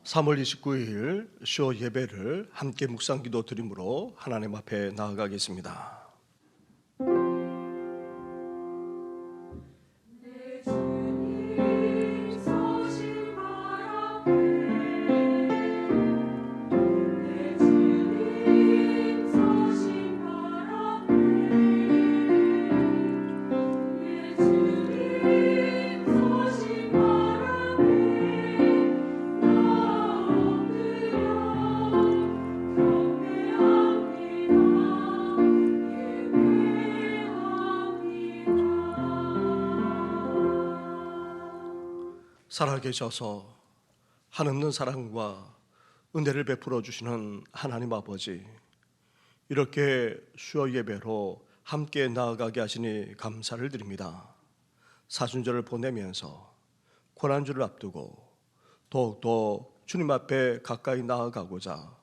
3월 29일 수요 예배를 함께 묵상 기도 드림으로 하나님 앞에 나아가겠습니다. 살아계셔서 한없는 사랑과 은혜를 베풀어 주시는 하나님 아버지, 이렇게 수요 예배로 함께 나아가게 하시니 감사를 드립니다. 사순절을 보내면서 고난주를 앞두고 더욱더 주님 앞에 가까이 나아가고자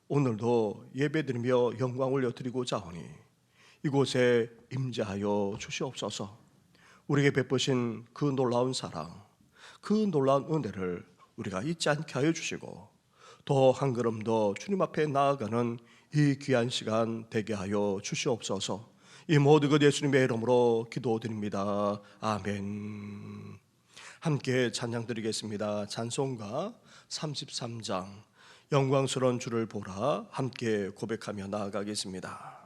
오늘도 예배드리며 영광 올려드리고자 하니 이곳에 임재하여 주시옵소서. 우리에게 베푸신 그 놀라운 사랑, 그 놀라운 은혜를 우리가 잊지 않게 하여 주시고 더 한 걸음 더 주님 앞에 나아가는 이 귀한 시간 되게 하여 주시옵소서. 이 모든 것 예수님의 이름으로 기도드립니다. 아멘. 함께 찬양 드리겠습니다. 찬송가 33장 영광스러운 주를 보라 함께 고백하며 나아가겠습니다.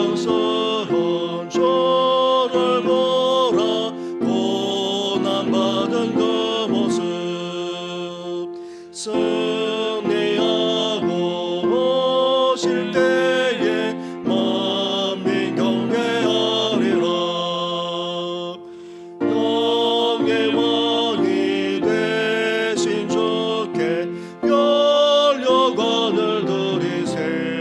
영광스러운 주를 보라 고난받은 그 모습 승리하고 오실 때에 만민 경배하리라. 영의 왕이 되신 주께 열려관을 드리세.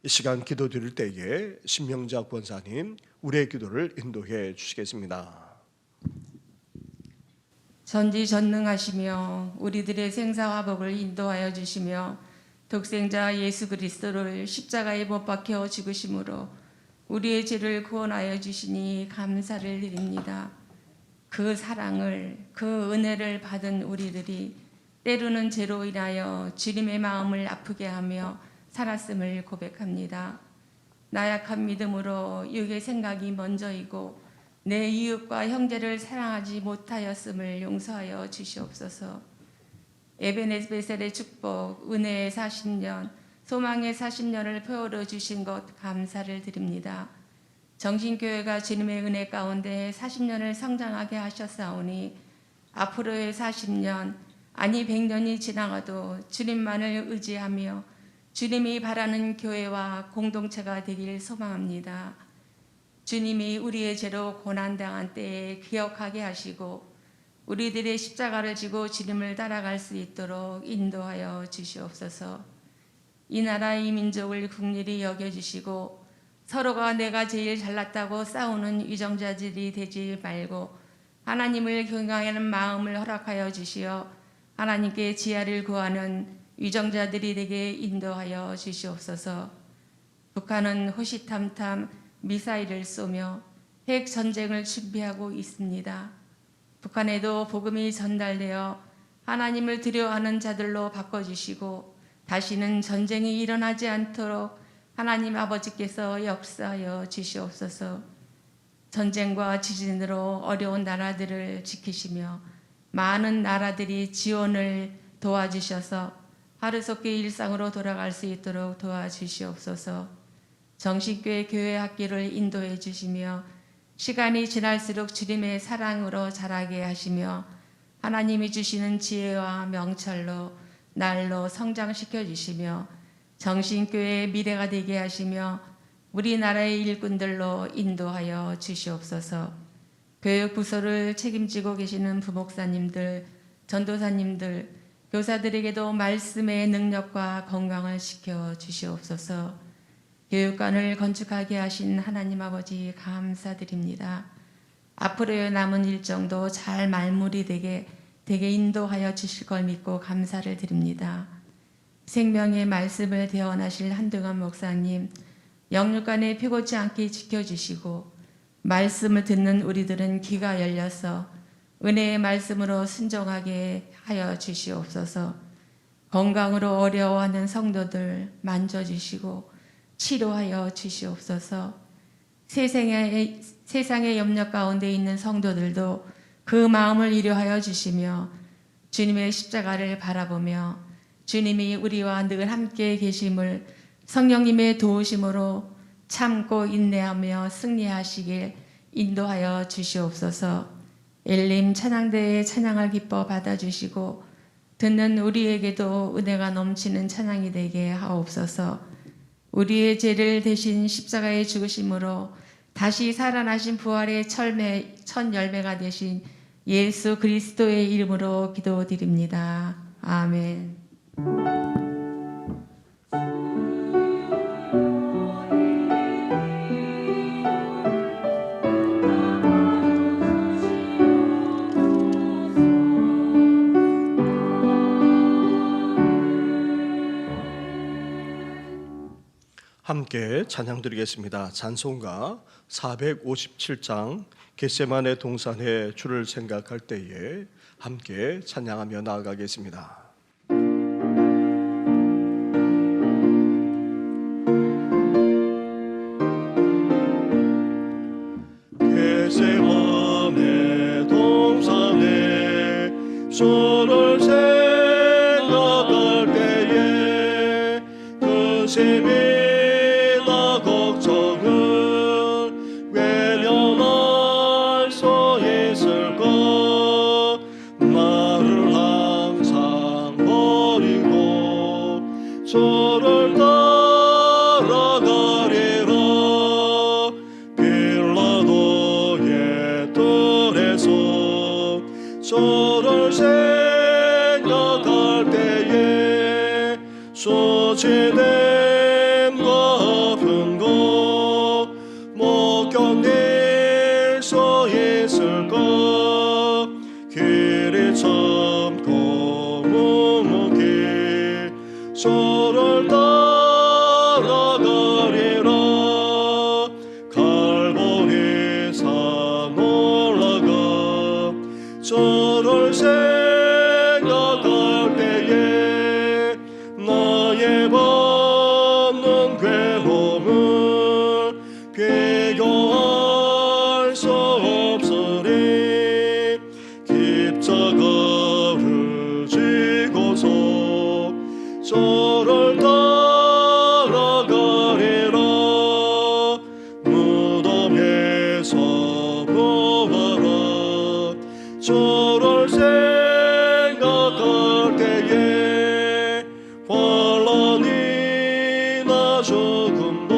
이 시간 기도 드릴 때에 신명자 권사님 우리의 기도를 인도해 주시겠습니다. 전지전능하시며 우리들의 생사화복을 인도하여 주시며 독생자 예수 그리스도를 십자가에 못 박혀 죽으심으로 우리의 죄를 구원하여 주시니 감사를 드립니다. 그 사랑을, 그 은혜를 받은 우리들이 때로는 죄로 인하여 주님의 마음을 아프게 하며 살았음을 고백합니다. 나약한 믿음으로 육의 생각이 먼저이고 내 이웃과 형제를 사랑하지 못하였음을 용서하여 주시옵소서. 에베네벨의 축복, 은혜의 40년, 소망의 40년을 표어로 주신 것 감사를 드립니다. 정신교회가 주님의 은혜 가운데 40년을 성장하게 하셨사오니 앞으로의 40년, 아니 100년이 지나가도 주님만을 의지하며 주님이 바라는 교회와 공동체가 되길 소망합니다. 주님이 우리의 죄로 고난당한 때에 기억하게 하시고 우리들의 십자가를 지고 주님을 따라갈 수 있도록 인도하여 주시옵소서. 이 나라 이 민족을 긍휼히 여겨주시고 서로가 내가 제일 잘났다고 싸우는 위정자들이 되지 말고 하나님을 경외하는 마음을 허락하여 주시어 하나님께 지혜를 구하는 위정자들이 되게 인도하여 주시옵소서. 북한은 호시탐탐 미사일을 쏘며 핵 전쟁을 준비하고 있습니다. 북한에도 복음이 전달되어 하나님을 두려워하는 자들로 바꿔주시고 다시는 전쟁이 일어나지 않도록 하나님 아버지께서 역사하여 주시옵소서. 전쟁과 지진으로 어려운 나라들을 지키시며 많은 나라들이 지원을 도와주셔서 하루속히 일상으로 돌아갈 수 있도록 도와주시옵소서. 정신교회 교회 학교를 인도해 주시며 시간이 지날수록 주님의 사랑으로 자라게 하시며 하나님이 주시는 지혜와 명철로 날로 성장시켜 주시며 정신교회의 미래가 되게 하시며 우리나라의 일꾼들로 인도하여 주시옵소서. 교육부서를 책임지고 계시는 부목사님들, 전도사님들, 교사들에게도 말씀의 능력과 건강을 시켜 주시옵소서. 교육관을 건축하게 하신 하나님 아버지 감사드립니다. 앞으로의 남은 일정도 잘 말무리되게 인도하여 주실 걸 믿고 감사를 드립니다. 생명의 말씀을 대언하실 한동안 목사님, 영육간에 피곤치 않게 지켜주시고 말씀을 듣는 우리들은 귀가 열려서 은혜의 말씀으로 순종하게 하여 주시옵소서. 건강으로 어려워하는 성도들 만져주시고 치료하여 주시옵소서. 세상의 염려 가운데 있는 성도들도 그 마음을 이루하여 주시며 주님의 십자가를 바라보며 주님이 우리와 늘 함께 계심을 성령님의 도우심으로 참고 인내하며 승리하시길 인도하여 주시옵소서. 엘림 찬양대의 찬양을 기뻐 받아주시고 듣는 우리에게도 은혜가 넘치는 찬양이 되게 하옵소서. 우리의 죄를 대신 십자가에 죽으심으로 다시 살아나신 부활의 첫 열매가 되신 예수 그리스도의 이름으로 기도드립니다. 아멘. 함께 찬양 드리겠습니다. 찬송가 457장 겟세마네 동산에 주를 생각할 때에 함께 찬양하며 나아가겠습니다. 겟세마네 동산에 주를 생각할 때에 그 셈이 저를 생각할 때에 소진됨과 아픈 것 못 견딜 수 있을까. 길이 참고 묵묵히 저를 따라가리라. 갈보리 산 올라가 비교할 수 없으리 십자가를 지고서 저를 따라가리라 무덤에서 부활한 저를 생각할 때에 환난이나 죽음도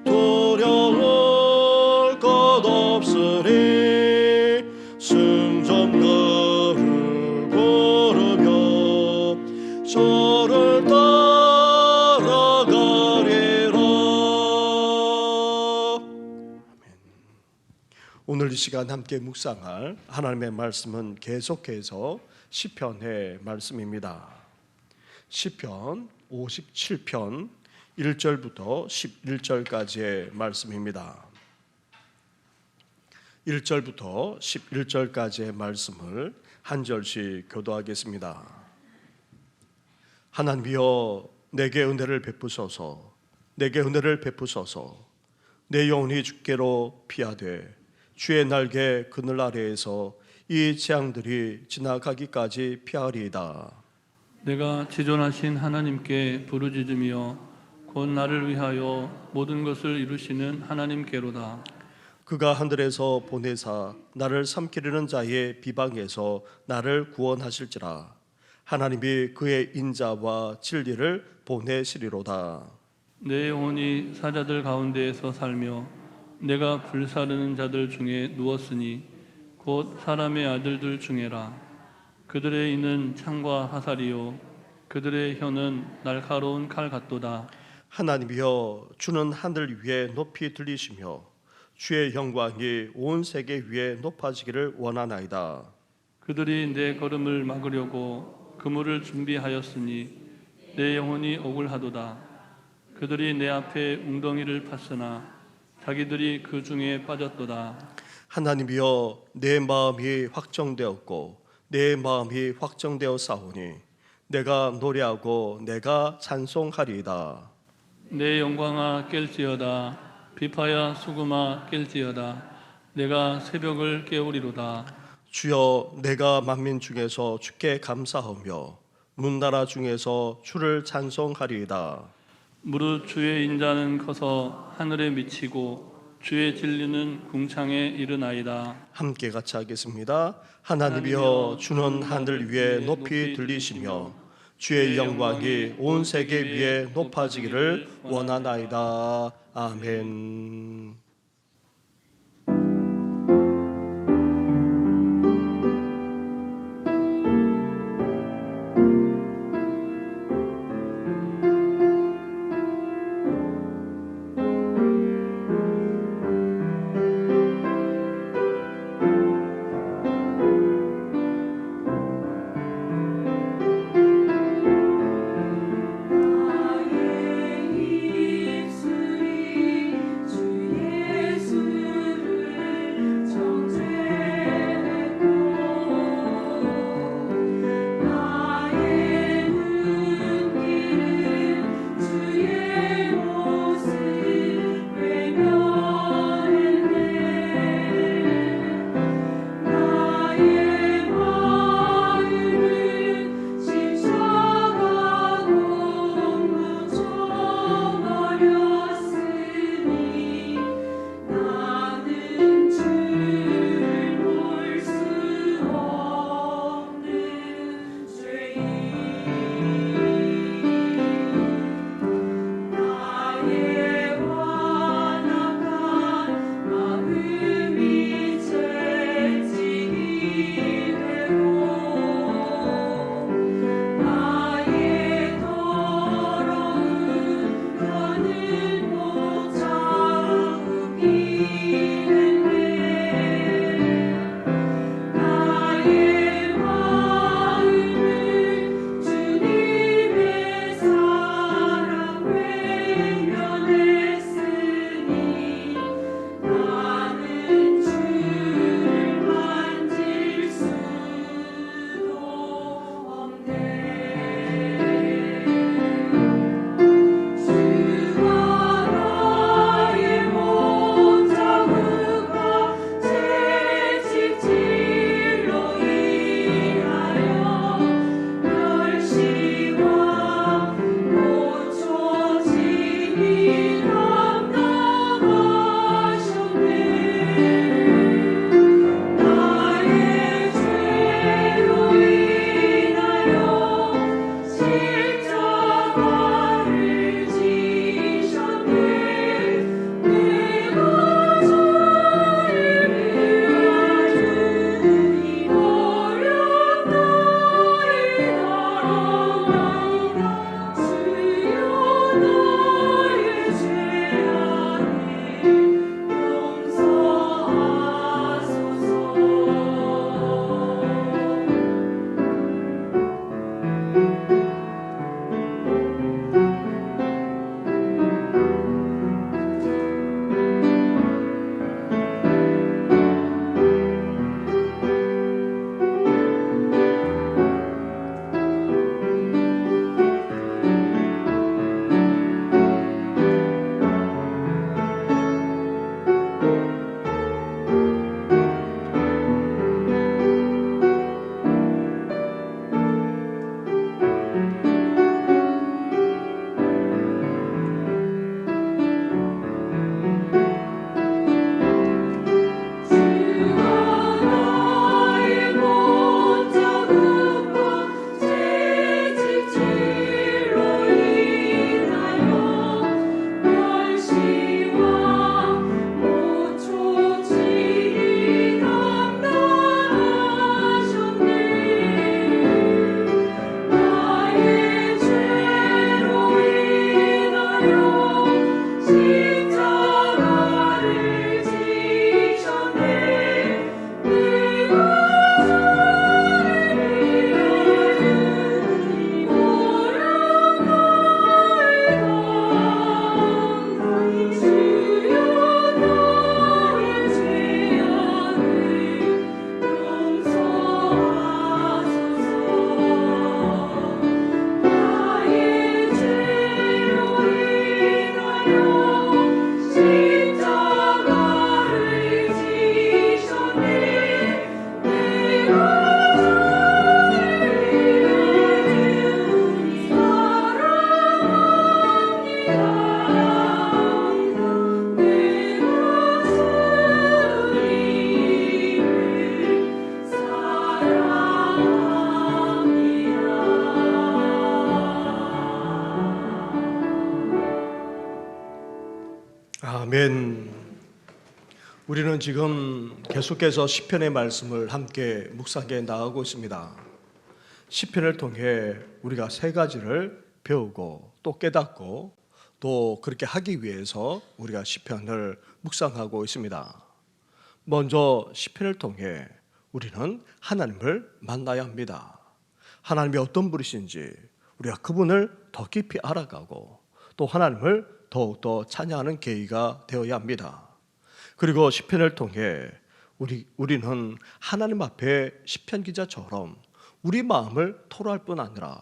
두려울 것 없으리 승전가를 부르며 저를 따라가리라. 오늘 이 시간 함께 묵상할 하나님의 말씀은 계속해서 시편의 말씀입니다. 시편 57편 1절부터 11절까지의 말씀입니다. 1절부터 11절까지의 말씀을 한 절씩 교도하겠습니다. 하나님이여 내게 은혜를 베푸소서 내게 은혜를 베푸소서 내 영혼이 주께로 피하되 주의 날개 그늘 아래에서 이 재앙들이 지나가기까지 피하리이다. 내가 지존하신 하나님께 부르짖으며 곧 나를 위하여 모든 것을 이루시는 하나님께로다. 그가 하늘에서 보내사 나를 삼키려는 자의 비방에서 나를 구원하실지라. 하나님이 그의 인자와 진리를 보내시리로다. 내 영혼이 사자들 가운데에서 살며 내가 불사르는 자들 중에 누웠으니 곧 사람의 아들들 중에라. 그들의 이는 창과 화살이요 그들의 혀는 날카로운 칼 같도다. 하나님이여 주는 하늘 위에 높이 들리시며 주의 영광이 온 세계 위에 높아지기를 원하나이다. 그들이 내 걸음을 막으려고 그물을 준비하였으니 내 영혼이 억울하도다. 그들이 내 앞에 웅덩이를 팠으나 자기들이 그 중에 빠졌도다. 하나님이여 내 마음이 확정되었고 내 마음이 확정되어 싸우니 내가 노래하고 내가 찬송하리이다. 내 영광아 깰지어다. 비파야 수금아 깰지어다. 내가 새벽을 깨우리로다. 주여 내가 만민 중에서 주께 감사하며 문나라 중에서 주를 찬송하리이다. 무릇 주의 인자는 커서 하늘에 미치고 주의 진리는 궁창에 이르나이다. 함께 같이 하겠습니다. 하나님이여 주는 하늘 위에 높이 들리시며 주의 영광이 온 세계 위에 높아지기를 원하나이다. 아멘. 나의 입술이 주의 아멘. 우리는 지금 계속해서 시편의 말씀을 함께 묵상해 나가고 있습니다. 시편을 통해 우리가 세 가지를 배우고 또 깨닫고 또 그렇게 하기 위해서 우리가 시편을 묵상하고 있습니다. 먼저 시편을 통해 우리는 하나님을 만나야 합니다. 하나님이 어떤 분이신지 우리가 그분을 더 깊이 알아가고 또 하나님을 더욱더 찬양하는 계기가 되어야 합니다. 그리고 시편을 통해 우리는 하나님 앞에 시편 기자처럼 우리 마음을 토로할 뿐 아니라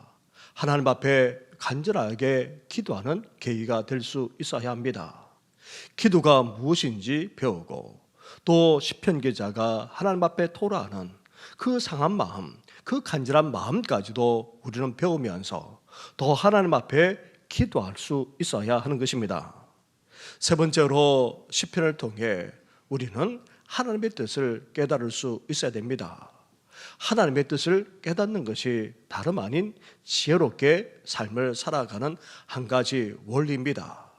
하나님 앞에 간절하게 기도하는 계기가 될 수 있어야 합니다. 기도가 무엇인지 배우고 또 시편 기자가 하나님 앞에 토로하는 그 상한 마음, 그 간절한 마음까지도 우리는 배우면서 더 하나님 앞에 기도할 수 있어야 하는 것입니다. 세 번째로 시편을 통해 우리는 하나님의 뜻을 깨달을 수 있어야 됩니다. 하나님의 뜻을 깨닫는 것이 다름 아닌 지혜롭게 삶을 살아가는 한 가지 원리입니다.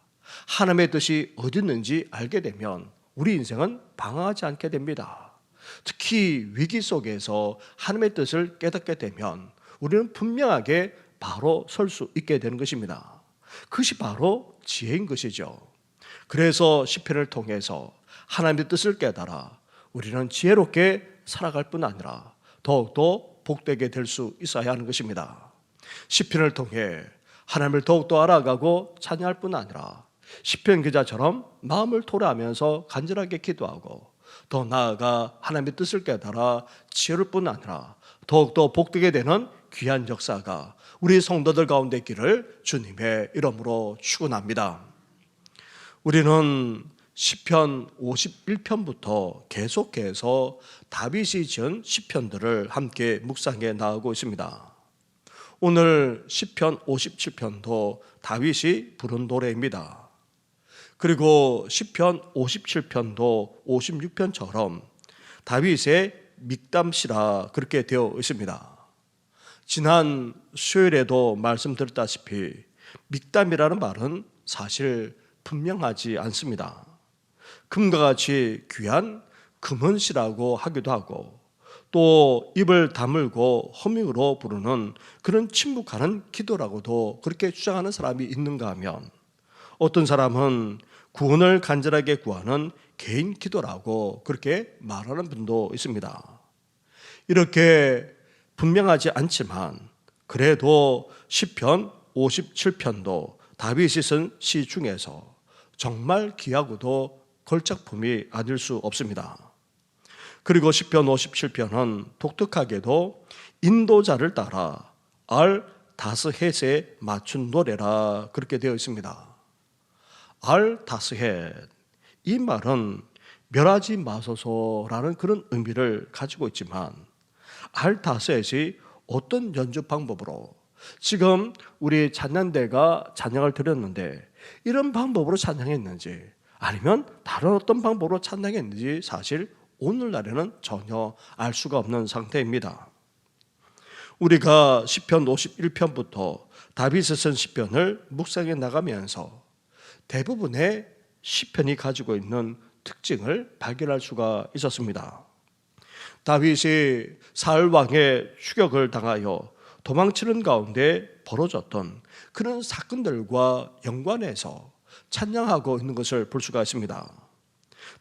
하나님의 뜻이 어디 있는지 알게 되면 우리 인생은 방황하지 않게 됩니다. 특히 위기 속에서 하나님의 뜻을 깨닫게 되면 우리는 분명하게 바로 설 수 있게 되는 것입니다. 그것이 바로 지혜인 것이죠. 그래서 시편을 통해서 하나님의 뜻을 깨달아 우리는 지혜롭게 살아갈 뿐 아니라 더욱더 복되게 될 수 있어야 하는 것입니다. 시편을 통해 하나님을 더욱더 알아가고 찬양할 뿐 아니라 시편 기자처럼 마음을 토로하면서 간절하게 기도하고 더 나아가 하나님의 뜻을 깨달아 지혜로울 뿐 아니라 더욱더 복되게 되는 귀한 역사가 우리 성도들 가운데 있기를 주님의 이름으로 축원합니다. 우리는 시편 51편부터 계속해서 다윗이 지은 시편들을 함께 묵상해 나가고 있습니다. 오늘 시편 57편도 다윗이 부른 노래입니다. 그리고 시편 57편도 56편처럼 다윗의 믹담시라 그렇게 되어 있습니다. 지난 수요일에도 말씀드렸다시피 믹담이라는 말은 사실 분명하지 않습니다. 금과 같이 귀한 금은시라고 하기도 하고 또 입을 다물고 허밍으로 부르는 그런 침묵하는 기도라고도 그렇게 주장하는 사람이 있는가 하면 어떤 사람은 구원을 간절하게 구하는 개인 기도라고 그렇게 말하는 분도 있습니다. 이렇게 분명하지 않지만 그래도 시편 57편도 다윗이 쓴 시 중에서 정말 귀하고도 걸작품이 아닐 수 없습니다. 그리고 시편 57편은 독특하게도 인도자를 따라 알 다스헷에 맞춘 노래라 그렇게 되어 있습니다. 알 다스헷, 이 말은 멸하지 마소서라는 그런 의미를 가지고 있지만 알 다스헷이 어떤 연주 방법으로 지금 우리 찬양대가 찬양을 드렸는데 이런 방법으로 찬양했는지 아니면 다른 어떤 방법으로 찬양했는지 사실 오늘날에는 전혀 알 수가 없는 상태입니다. 우리가 시편 51편부터 다윗이 쓴 시편을 묵상해 나가면서 대부분의 시편이 가지고 있는 특징을 발견할 수가 있었습니다. 다윗이 사울 왕의 추격을 당하여 도망치는 가운데 벌어졌던 그런 사건들과 연관해서 찬양하고 있는 것을 볼 수가 있습니다.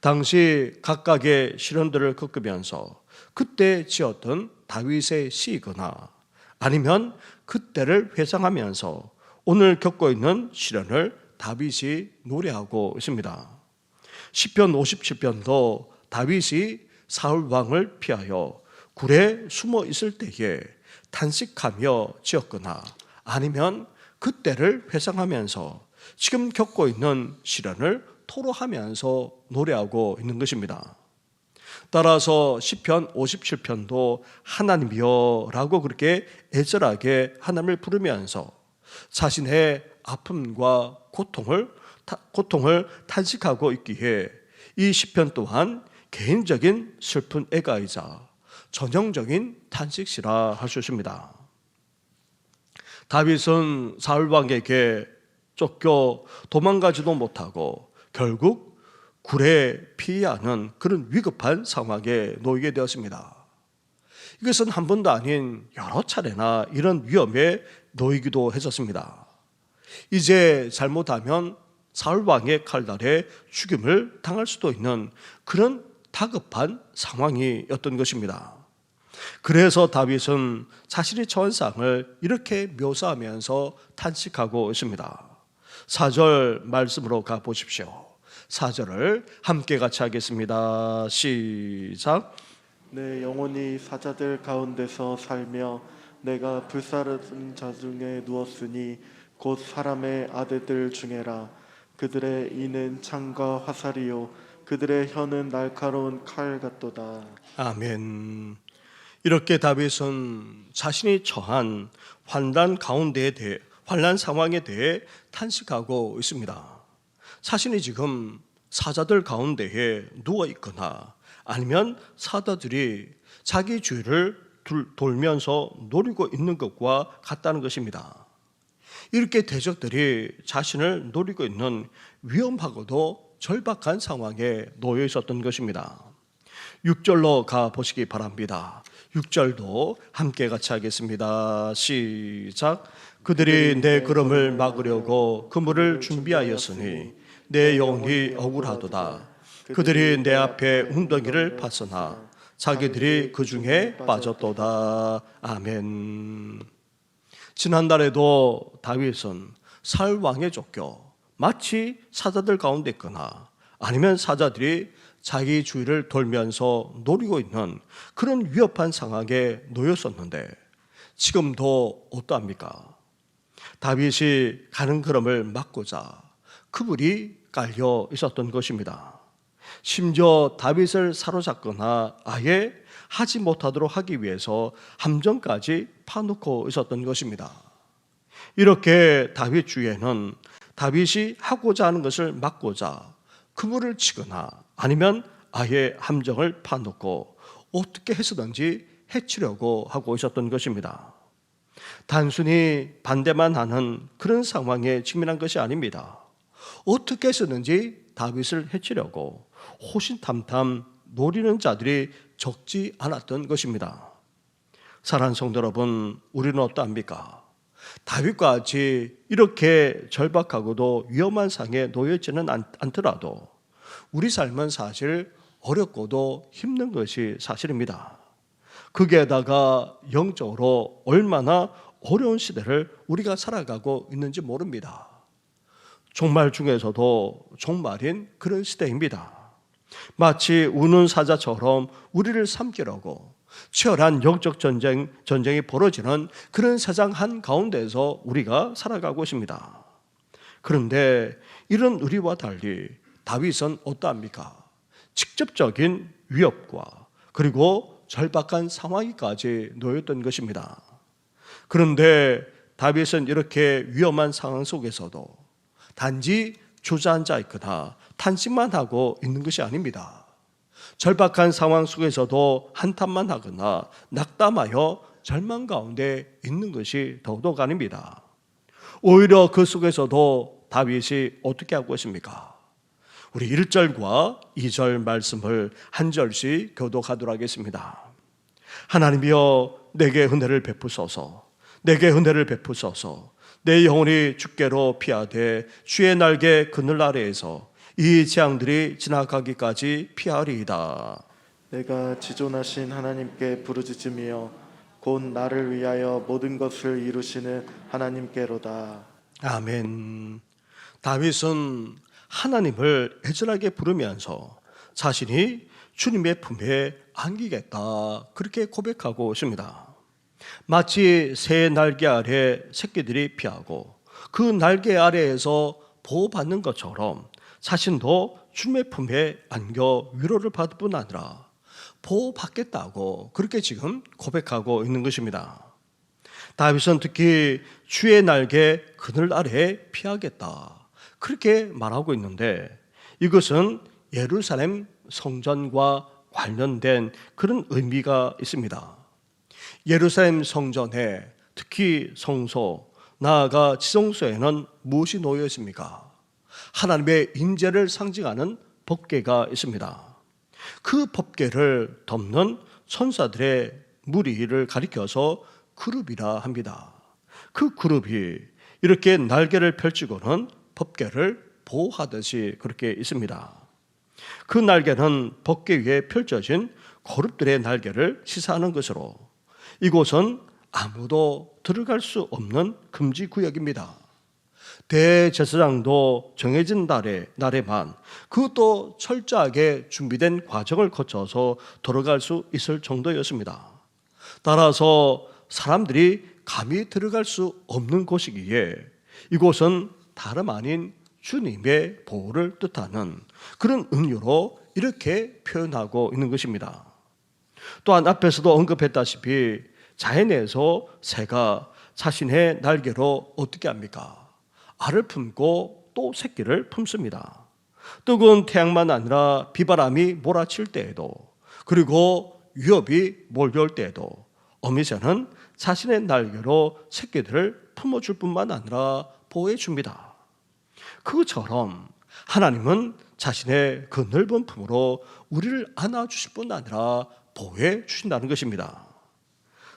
당시 각각의 시련들을 겪으면서 그때 지었던 다윗의 시거나 아니면 그때를 회상하면서 오늘 겪고 있는 시련을 다윗이 노래하고 있습니다. 시편 57편도 다윗이 사울 왕을 피하여 굴에 숨어 있을 때에 탄식하며 지었거나 아니면 그때를 회상하면서 지금 겪고 있는 시련을 토로하면서 노래하고 있는 것입니다. 따라서 시편 57편도 하나님이여 라고 그렇게 애절하게 하나님을 부르면서 자신의 아픔과 고통을 탄식하고 있기에 이 시편 또한 개인적인 슬픈 애가이자 전형적인 탄식시라 할 수 있습니다. 다윗은 사울 왕에게 쫓겨 도망가지도 못하고 결국 굴에 피해야 하는 그런 위급한 상황에 놓이게 되었습니다. 이것은 한 번도 아닌 여러 차례나 이런 위험에 놓이기도 했었습니다. 이제 잘못하면 사울 왕의 칼날에 죽임을 당할 수도 있는 그런 다급한 상황이었던 것입니다. 그래서 다윗은 자신의 처한상을 이렇게 묘사하면서 탄식하고 있습니다. 4절 말씀으로 가보십시오. 4절을 함께 같이 하겠습니다. 시작. 내 영혼이 사자들 가운데서 살며 내가 불사르는 자 중에 누웠으니 곧 사람의 아들들 중에라. 그들의 이는 창과 화살이요 그들의 혀는 날카로운 칼 같도다. 아멘. 이렇게 다윗은 자신이 처한 환난 가운데에 대해, 환난 상황에 대해 탄식하고 있습니다. 자신이 지금 사자들 가운데에 누워 있거나 아니면 사자들이 자기 주위를 돌면서 노리고 있는 것과 같다는 것입니다. 이렇게 대적들이 자신을 노리고 있는 위험하고도 절박한 상황에 놓여 있었던 것입니다. 6절로 가보시기 바랍니다. 6절도 함께 같이 하겠습니다. 시작. 그들이 내 걸음을 막으려고 그물을 준비하였으니 내 영혼이 억울하도다. 그들이 내 앞에 웅덩이를 팠으나 자기들이 그 중에 빠졌도다. 아멘. 지난달에도 다윗은 사울 왕에 쫓겨 마치 사자들 가운데 있거나 아니면 사자들이 자기 주위를 돌면서 노리고 있는 그런 위협한 상황에 놓였었는데 지금도 어떠합니까? 다윗이 가는 걸음을 막고자 그물이 깔려 있었던 것입니다. 심지어 다윗을 사로잡거나 아예 하지 못하도록 하기 위해서 함정까지 파놓고 있었던 것입니다. 이렇게 다윗 주위에는 다윗이 하고자 하는 것을 막고자 그물을 치거나 아니면 아예 함정을 파놓고 어떻게 해서든지 해치려고 하고 있었던 것입니다. 단순히 반대만 하는 그런 상황에 직면한 것이 아닙니다. 어떻게 해서든지 다윗을 해치려고 호신탐탐 노리는 자들이 적지 않았던 것입니다. 사랑하는 성도 여러분, 우리는 어떠합니까? 다윗과 같이 이렇게 절박하고도 위험한 상황에 놓여있지는 않더라도 우리 삶은 사실 어렵고도 힘든 것이 사실입니다. 거기에다가 영적으로 얼마나 어려운 시대를 우리가 살아가고 있는지 모릅니다. 종말 중에서도 종말인 그런 시대입니다. 마치 우는 사자처럼 우리를 삼키려고 치열한 영적 전쟁이 벌어지는 그런 세상 한가운데에서 우리가 살아가고 있습니다. 그런데 이런 우리와 달리 다윗은 어떠합니까? 직접적인 위협과 그리고 절박한 상황까지 놓였던 것입니다. 그런데 다윗은 이렇게 위험한 상황 속에서도 단지 주저앉아 있거나 탄식만 하고 있는 것이 아닙니다. 절박한 상황 속에서도 한탄만 하거나 낙담하여 절망 가운데 있는 것이 더더욱 아닙니다. 오히려 그 속에서도 다윗이 어떻게 하고 있습니까? 우리 1절과 2절 말씀을 한 절씩 교독하도록 하겠습니다. 하나님이여 내게 은혜를 베푸소서. 내게 은혜를 베푸소서. 내 영혼이 주께로 피하되 주의 날개 그늘 아래에서 이 재앙들이 지나가기까지 피하리이다. 내가 지존하신 하나님께 부르짖으며 곧 나를 위하여 모든 것을 이루시는 하나님께로다. 아멘. 다윗은 하나님을 애절하게 부르면서 자신이 주님의 품에 안기겠다 그렇게 고백하고 있습니다. 마치 새 날개 아래 새끼들이 피하고 그 날개 아래에서 보호받는 것처럼 자신도 주님의 품에 안겨 위로를 받을 뿐 아니라 보호받겠다고 그렇게 지금 고백하고 있는 것입니다. 다윗은 특히 주의 날개 그늘 아래에 피하겠다 그렇게 말하고 있는데 이것은 예루살렘 성전과 관련된 그런 의미가 있습니다. 예루살렘 성전에 특히 성소, 나아가 지성소에는 무엇이 놓여 있습니까? 하나님의 임재를 상징하는 법궤가 있습니다. 그 법궤를 덮는 천사들의 무리를 가리켜서 그룹이라 합니다. 그 그룹이 이렇게 날개를 펼치고는 법궤를 보호하듯이 그렇게 있습니다. 그 날개는 법궤 위에 펼쳐진 거룹들의 날개를 시사하는 것으로 이곳은 아무도 들어갈 수 없는 금지 구역입니다. 대제사장도 정해진 날에만 그것도 철저하게 준비된 과정을 거쳐서 들어갈 수 있을 정도였습니다. 따라서 사람들이 감히 들어갈 수 없는 곳이기에 이곳은 다름 아닌 주님의 보호를 뜻하는 그런 은유로 이렇게 표현하고 있는 것입니다. 또한 앞에서도 언급했다시피 자연에서 새가 자신의 날개로 어떻게 합니까? 알을 품고 또 새끼를 품습니다. 뜨거운 태양만 아니라 비바람이 몰아칠 때에도 그리고 위협이 몰려올 때에도 어미새는 자신의 날개로 새끼들을 품어줄 뿐만 아니라 보호해 줍니다. 그것처럼 하나님은 자신의 그 넓은 품으로 우리를 안아주실 뿐 아니라 보호해 주신다는 것입니다.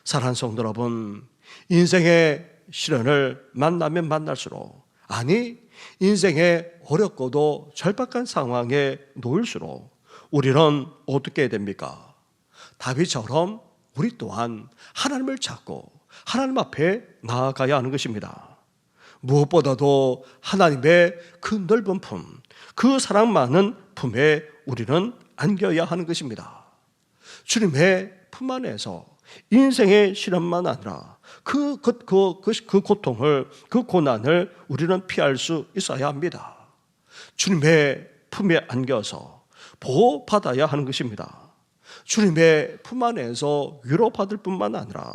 사랑하는 성도 여러분, 인생의 시련을 만나면 만날수록 아니 인생의 어렵고도 절박한 상황에 놓일수록 우리는 어떻게 해야 됩니까? 다윗처럼 우리 또한 하나님을 찾고 하나님 앞에 나아가야 하는 것입니다. 무엇보다도 하나님의 그 넓은 품, 그 사랑 많은 품에 우리는 안겨야 하는 것입니다. 주님의 품 안에서 인생의 시련만 아니라 그 고통을, 그 고난을 우리는 피할 수 있어야 합니다. 주님의 품에 안겨서 보호받아야 하는 것입니다. 주님의 품 안에서 위로받을 뿐만 아니라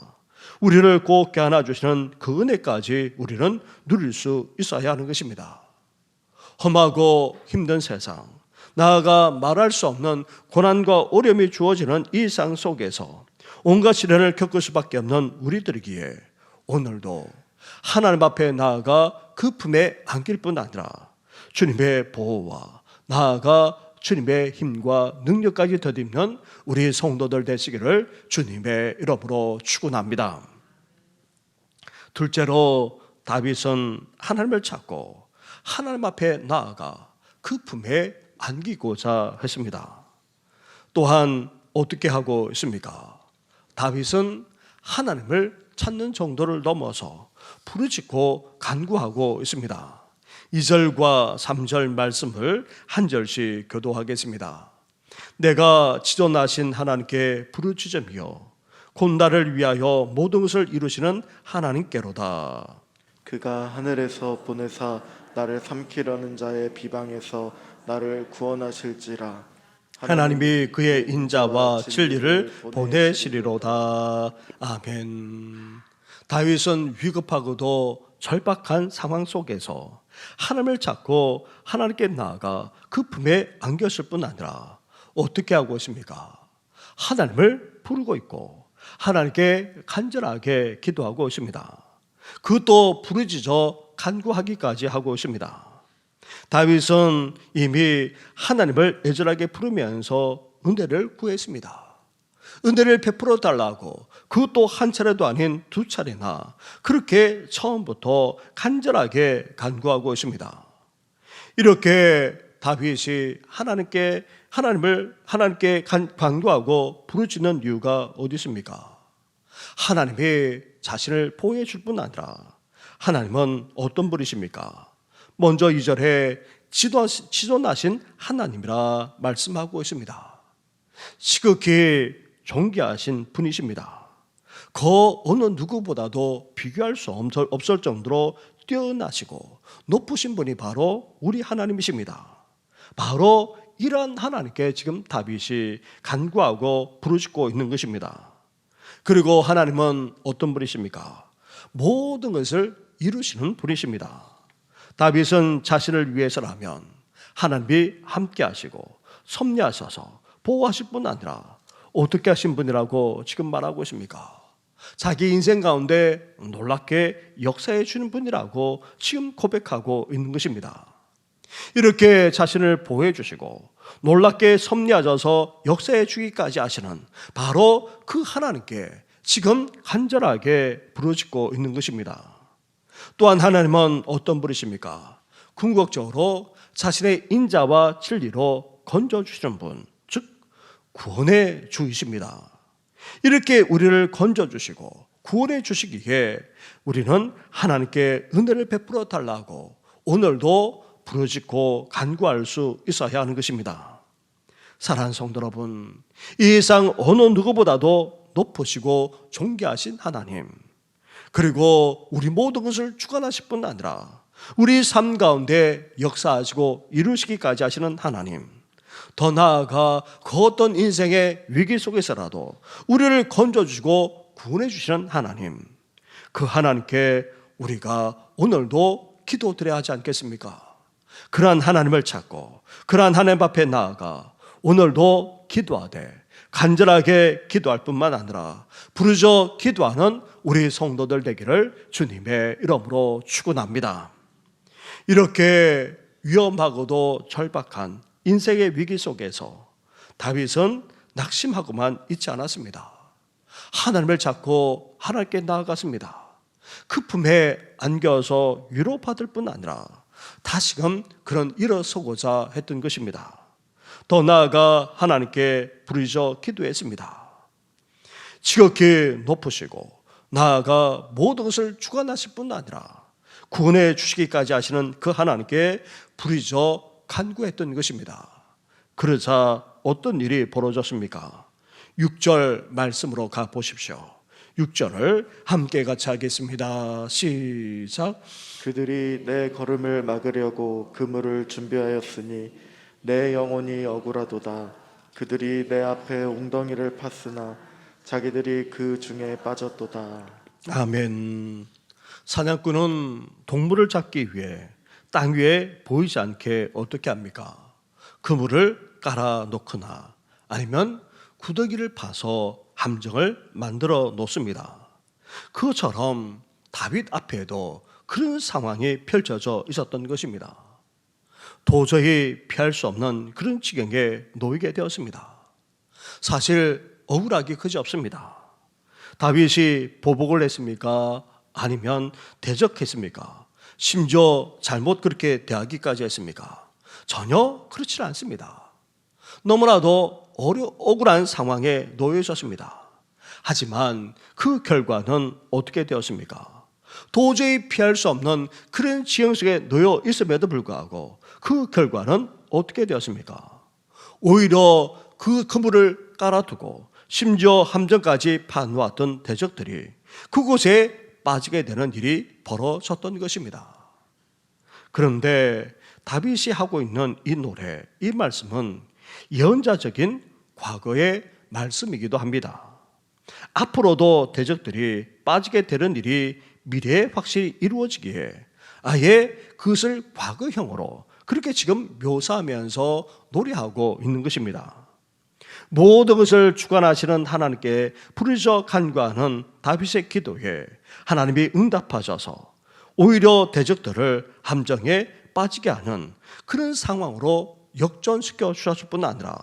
우리를 꼭 안아주시는 그 은혜까지 우리는 누릴 수 있어야 하는 것입니다. 험하고 힘든 세상, 나아가 말할 수 없는 고난과 어려움이 주어지는 이 상 속에서 온갖 시련을 겪을 수밖에 없는 우리들이기에 오늘도 하나님 앞에 나아가 그 품에 안길 뿐 아니라 주님의 보호와 나아가 주님의 힘과 능력까지 더입는 우리 성도들 되시기를 주님의 이름으로 축원합니다. 둘째로 다윗은 하나님을 찾고 하나님 앞에 나아가 그 품에 안기고자 했습니다. 또한 어떻게 하고 있습니까? 다윗은 하나님을 찾는 정도를 넘어서 부르짖고 간구하고 있습니다. 2절과 3절 말씀을 한 절씩 교도하겠습니다. 내가 지존하신 하나님께 부르짖으며 곧 나를 위하여 모든 것을 이루시는 하나님께로다. 그가 하늘에서 보내사 나를 삼키려는 자의 비방에서 나를 구원하실지라. 하나님이 그의 인자와 진리를 보내시리로다. 아멘. 다윗은 위급하고도 절박한 상황 속에서 하나님을 찾고 하나님께 나아가 그 품에 안겼을 뿐 아니라 어떻게 하고 있습니까? 하나님을 부르고 있고 하나님께 간절하게 기도하고 있습니다. 그것도 부르짖어 간구하기까지 하고 있습니다. 다윗은 이미 하나님을 애절하게 부르면서 은혜를 구했습니다. 은혜를 베풀어 달라고 그것도 한 차례도 아닌 두 차례나 그렇게 처음부터 간절하게 간구하고 있습니다. 이렇게 다윗이 하나님께 간구하고 부르짖는 이유가 어디 있습니까? 하나님이 자신을 보호해 줄 뿐 아니라 하나님은 어떤 분이십니까? 먼저 2절에 지존하신 하나님이라 말씀하고 있습니다. 지극히 존귀하신 분이십니다. 그 어느 누구보다도 비교할 수 없을 정도로 뛰어나시고 높으신 분이 바로 우리 하나님이십니다. 바로 이러한 하나님께 지금 다윗이 간구하고 부르짖고 있는 것입니다. 그리고 하나님은 어떤 분이십니까? 모든 것을 이루시는 분이십니다. 다윗은 자신을 위해서라면 하나님이 함께 하시고 섭리하셔서 보호하실 뿐 아니라 어떻게 하신 분이라고 지금 말하고 있습니까? 자기 인생 가운데 놀랍게 역사해 주는 분이라고 지금 고백하고 있는 것입니다. 이렇게 자신을 보호해 주시고 놀랍게 섭리하셔서 역사해 주기까지 하시는 바로 그 하나님께 지금 간절하게 부르짖고 있는 것입니다. 또한 하나님은 어떤 분이십니까? 궁극적으로 자신의 인자와 진리로 건져주시는 분, 즉 구원의 주이십니다. 이렇게 우리를 건져주시고 구원해 주시기에 우리는 하나님께 은혜를 베풀어 달라고 오늘도 부르짖고 간구할 수 있어야 하는 것입니다. 사랑하는 성도 여러분, 이 세상 어느 누구보다도 높으시고 존귀하신 하나님, 그리고 우리 모든 것을 주관하실 뿐 아니라 우리 삶 가운데 역사하시고 이루시기까지 하시는 하나님, 더 나아가 그 어떤 인생의 위기 속에서라도 우리를 건져주시고 구원해 주시는 하나님, 그 하나님께 우리가 오늘도 기도드려야 하지 않겠습니까? 그러한 하나님을 찾고 그러한 하나님 앞에 나아가 오늘도 기도하되 간절하게 기도할 뿐만 아니라 부르짖어 기도하는 우리 성도들 되기를 주님의 이름으로 축원합니다. 이렇게 위험하고도 절박한 인생의 위기 속에서 다윗은 낙심하고만 있지 않았습니다. 하나님을 찾고 하나님께 나아갔습니다. 그 품에 안겨서 위로받을 뿐 아니라 다시금 그런 일어서고자 했던 것입니다. 더 나아가 하나님께 부르짖어 기도했습니다. 지극히 높으시고 나아가 모든 것을 주관하실 뿐 아니라 구원해 주시기까지 하시는 그 하나님께 부르짖어 간구했던 것입니다. 그러자 어떤 일이 벌어졌습니까? 6절 말씀으로 가보십시오. 6절을 함께 같이 하겠습니다. 시작. 그들이 내 걸음을 막으려고 그물을 준비하였으니 내 영혼이 억울하도다. 그들이 내 앞에 웅덩이를 팠으나 자기들이 그 중에 빠졌도다. 아멘. 사냥꾼은 동물을 잡기 위해 땅 위에 보이지 않게 어떻게 합니까? 그물을 깔아 놓거나 아니면 구더기를 파서 함정을 만들어 놓습니다. 그것처럼 다윗 앞에도 그런 상황이 펼쳐져 있었던 것입니다. 도저히 피할 수 없는 그런 지경에 놓이게 되었습니다. 사실 억울하기 그지없습니다. 다윗이 보복을 했습니까? 아니면 대적했습니까? 심지어 잘못 그렇게 대하기까지 했습니까? 전혀 그렇지 않습니다. 너무나도 억울한 상황에 놓여 있었습니다. 하지만 그 결과는 어떻게 되었습니까? 도저히 피할 수 없는 그런 지형 속에 놓여 있음에도 불구하고 그 결과는 어떻게 되었습니까? 오히려 그 그물을 깔아두고 심지어 함정까지 파놓았던 대적들이 그곳에 빠지게 되는 일이 벌어졌던 것입니다. 그런데 다윗이 하고 있는 이 노래, 이 말씀은 예언자적인 과거의 말씀이기도 합니다. 앞으로도 대적들이 빠지게 되는 일이 미래에 확실히 이루어지기에 아예 그것을 과거형으로 그렇게 지금 묘사하면서 노래하고 있는 것입니다. 모든 것을 주관하시는 하나님께 부르짖어 간구하는 다윗의 기도에 하나님이 응답하셔서 오히려 대적들을 함정에 빠지게 하는 그런 상황으로 역전시켜 주셨을 뿐 아니라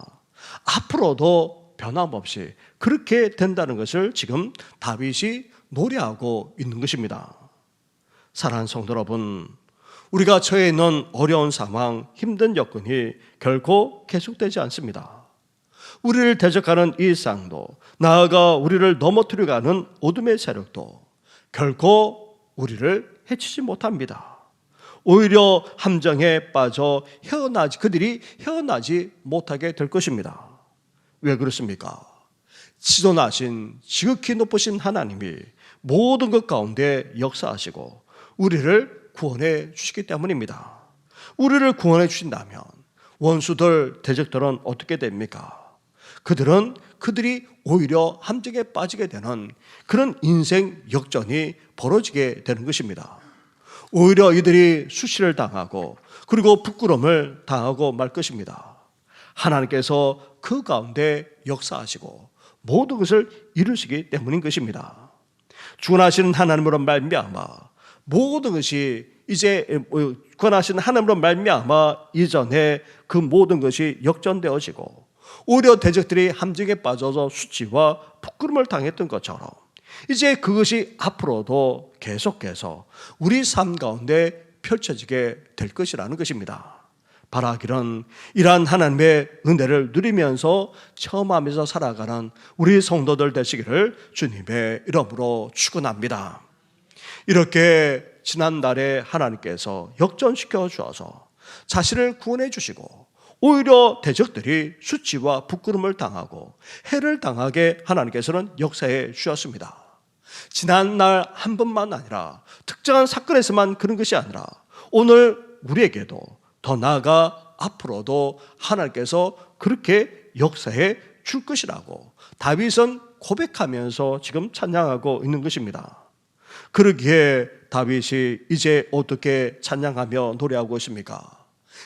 앞으로도 변함없이 그렇게 된다는 것을 지금 다윗이 노래하고 있는 것입니다. 사랑하는 성도 여러분, 우리가 처해 있는 어려운 상황, 힘든 여건이 결코 계속되지 않습니다. 우리를 대적하는 일상도, 나아가 우리를 넘어뜨리고 가는 어둠의 세력도 결코 우리를 해치지 못합니다. 오히려 함정에 빠져 그들이 헤어나지 못하게 될 것입니다. 왜 그렇습니까? 지존하신 지극히 높으신 하나님이 모든 것 가운데 역사하시고 우리를 구원해 주시기 때문입니다. 우리를 구원해 주신다면 원수들, 대적들은 어떻게 됩니까? 그들이 오히려 함정에 빠지게 되는 그런 인생 역전이 벌어지게 되는 것입니다. 오히려 이들이 수치를 당하고 그리고 부끄러움을 당하고 말 것입니다. 하나님께서 그 가운데 역사하시고 모든 것을 이루시기 때문인 것입니다. 주권하시는 하나님으로 말미암아 모든 것이 이제 권하신 하나님으로 말미암아 이전에 그 모든 것이 역전되어지고 오히려 대적들이 함정에 빠져서 수치와 부끄러움을 당했던 것처럼 이제 그것이 앞으로도 계속해서 우리 삶 가운데 펼쳐지게 될 것이라는 것입니다. 바라기는 이러한 하나님의 은혜를 누리면서 체험하면서 살아가는 우리 성도들 되시기를 주님의 이름으로 축원합니다. 이렇게 지난달에 하나님께서 역전시켜 주어서 자신을 구원해 주시고 오히려 대적들이 수치와 부끄러움을 당하고 해를 당하게 하나님께서는 역사해 주셨습니다. 지난날 한 번만 아니라 특정한 사건에서만 그런 것이 아니라 오늘 우리에게도 더 나아가 앞으로도 하나님께서 그렇게 역사해 줄 것이라고 다윗은 고백하면서 지금 찬양하고 있는 것입니다. 그러기에 다윗이 이제 어떻게 찬양하며 노래하고 있습니까?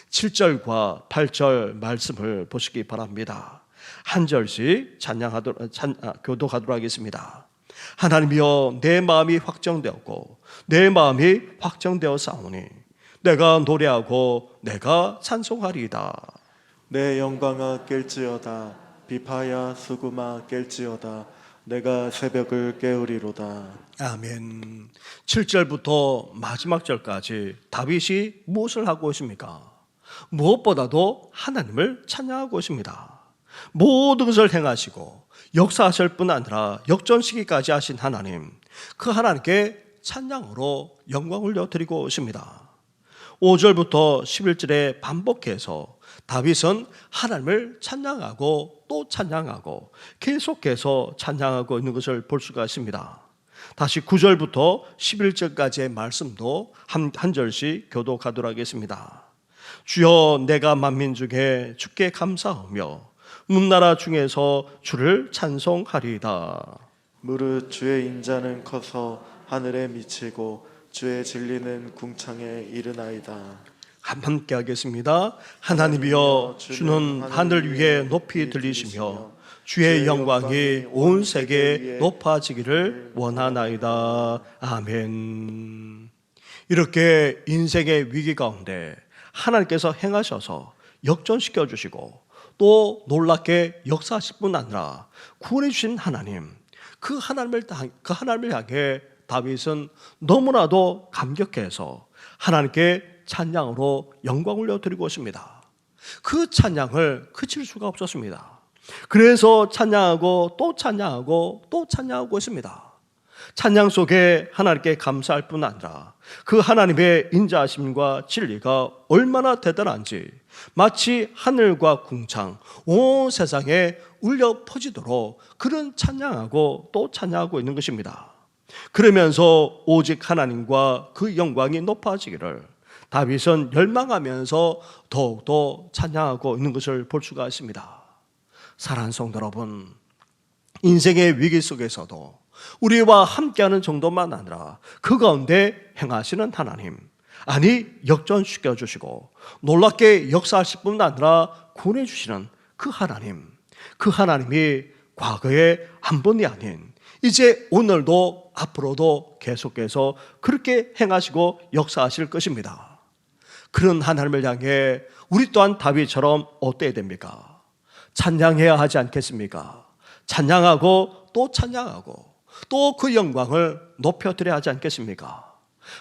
7절과 8절 말씀을 보시기 바랍니다. 한 절씩 교독하도록 하겠습니다. 하나님이여 내 마음이 확정되었고 내 마음이 확정되어 싸우니 내가 노래하고 내가 찬송하리이다. 내 영광아 깰지어다 비파야 수구마 깰지어다 내가 새벽을 깨우리로다. 아멘. 7절부터 마지막 절까지 다윗이 무엇을 하고 있습니까? 무엇보다도 하나님을 찬양하고 있습니다. 모든 것을 행하시고 역사하실 뿐 아니라 역전시키기까지 하신 하나님, 그 하나님께 찬양으로 영광을 올려드리고 있습니다. 5절부터 11절에 반복해서 다윗은 하나님을 찬양하고 또 찬양하고 계속해서 찬양하고 있는 것을 볼 수가 있습니다. 다시 9절부터 11절까지의 말씀도 한 절씩 교독하도록 하겠습니다. 주여 내가 만민 중에 주께 감사하며 문나라 중에서 주를 찬송하리이다. 무릇 주의 인자는 커서 하늘에 미치고 주의 진리는 궁창에 이르나이다. 함께 하겠습니다. 하나님이여 주는 하늘 위에 높이 들리시며 주의 영광이 온 세계에 높아지기를 원하나이다. 아멘. 이렇게 인생의 위기 가운데 하나님께서 행하셔서 역전시켜 주시고 또 놀랍게 역사하실 뿐 아니라 구원해 주신 하나님, 그 하나님을 향해 다윗은 너무나도 감격해서 하나님께 찬양으로 영광을 올려드리고 있습니다. 그 찬양을 그칠 수가 없었습니다. 그래서 찬양하고 또 찬양하고 또 찬양하고 있습니다. 찬양 속에 하나님께 감사할 뿐 아니라 그 하나님의 인자하심과 진리가 얼마나 대단한지 마치 하늘과 궁창 온 세상에 울려 퍼지도록 그런 찬양하고 또 찬양하고 있는 것입니다. 그러면서 오직 하나님과 그 영광이 높아지기를 다윗은 열망하면서 더욱더 찬양하고 있는 것을 볼 수가 있습니다. 사랑하는 성도 여러분, 인생의 위기 속에서도 우리와 함께하는 정도만 아니라 그 가운데 행하시는 하나님, 아니 역전시켜 주시고 놀랍게 역사하실 뿐 아니라 구원해 주시는 그 하나님, 그 하나님이 과거에 한 번이 아닌 이제 오늘도 앞으로도 계속해서 그렇게 행하시고 역사하실 것입니다. 그런 하나님을 향해 우리 또한 다윗처럼 어때야 됩니까? 찬양해야 하지 않겠습니까? 찬양하고 또 찬양하고 또 그 영광을 높여드려야 하지 않겠습니까?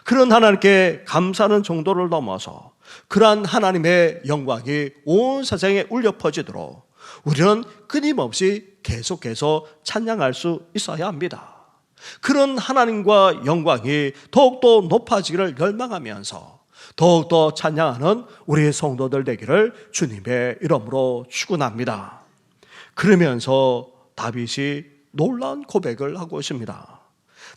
그런 하나님께 감사하는 정도를 넘어서 그러한 하나님의 영광이 온 세상에 울려 퍼지도록 우리는 끊임없이 계속해서 찬양할 수 있어야 합니다. 그런 하나님과 영광이 더욱더 높아지기를 열망하면서 더욱더 찬양하는 우리 성도들 되기를 주님의 이름으로 축원합니다. 그러면서 다윗이 놀라운 고백을 하고 있습니다.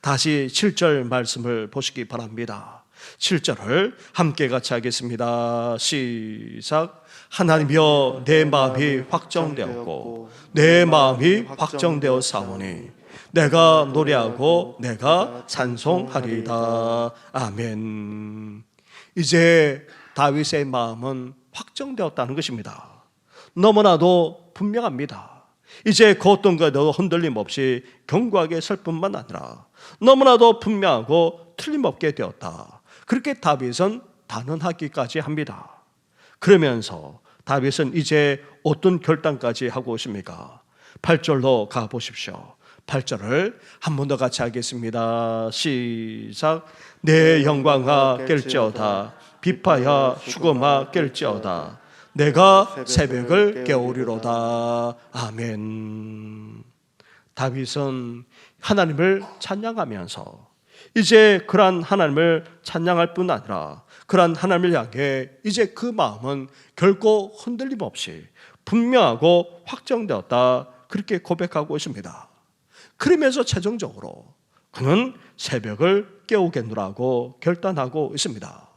다시 7절 말씀을 보시기 바랍니다. 7절을 함께 같이 하겠습니다. 시작. 하나님이여 내 마음이 확정되었고 내 마음이 확정되어 사오니 내가 노래하고 내가 찬송하리이다. 아멘. 이제 다윗의 마음은 확정되었다는 것입니다. 너무나도 분명합니다. 이제 그 어떤 것에도 흔들림 없이 견고하게 설 뿐만 아니라 너무나도 분명하고 틀림없게 되었다. 그렇게 다윗은 단언하기까지 합니다. 그러면서 다윗은 이제 어떤 결단까지 하고 있습니까? 8절로 가보십시오. 8절을 한 번 더 같이 하겠습니다. 시작. 내 영광아 깰지어다. 비파야 수금아 깰지어다. 내가 새벽을 깨우리로다. 아멘. 다윗은 하나님을 찬양하면서 이제 그러한 하나님을 찬양할 뿐 아니라 그러한 하나님을 향해 이제 그 마음은 결코 흔들림 없이 분명하고 확정되었다. 그렇게 고백하고 있습니다. 그러면서 최종적으로 그는 새벽을 깨우겠노라고 결단하고 있습니다.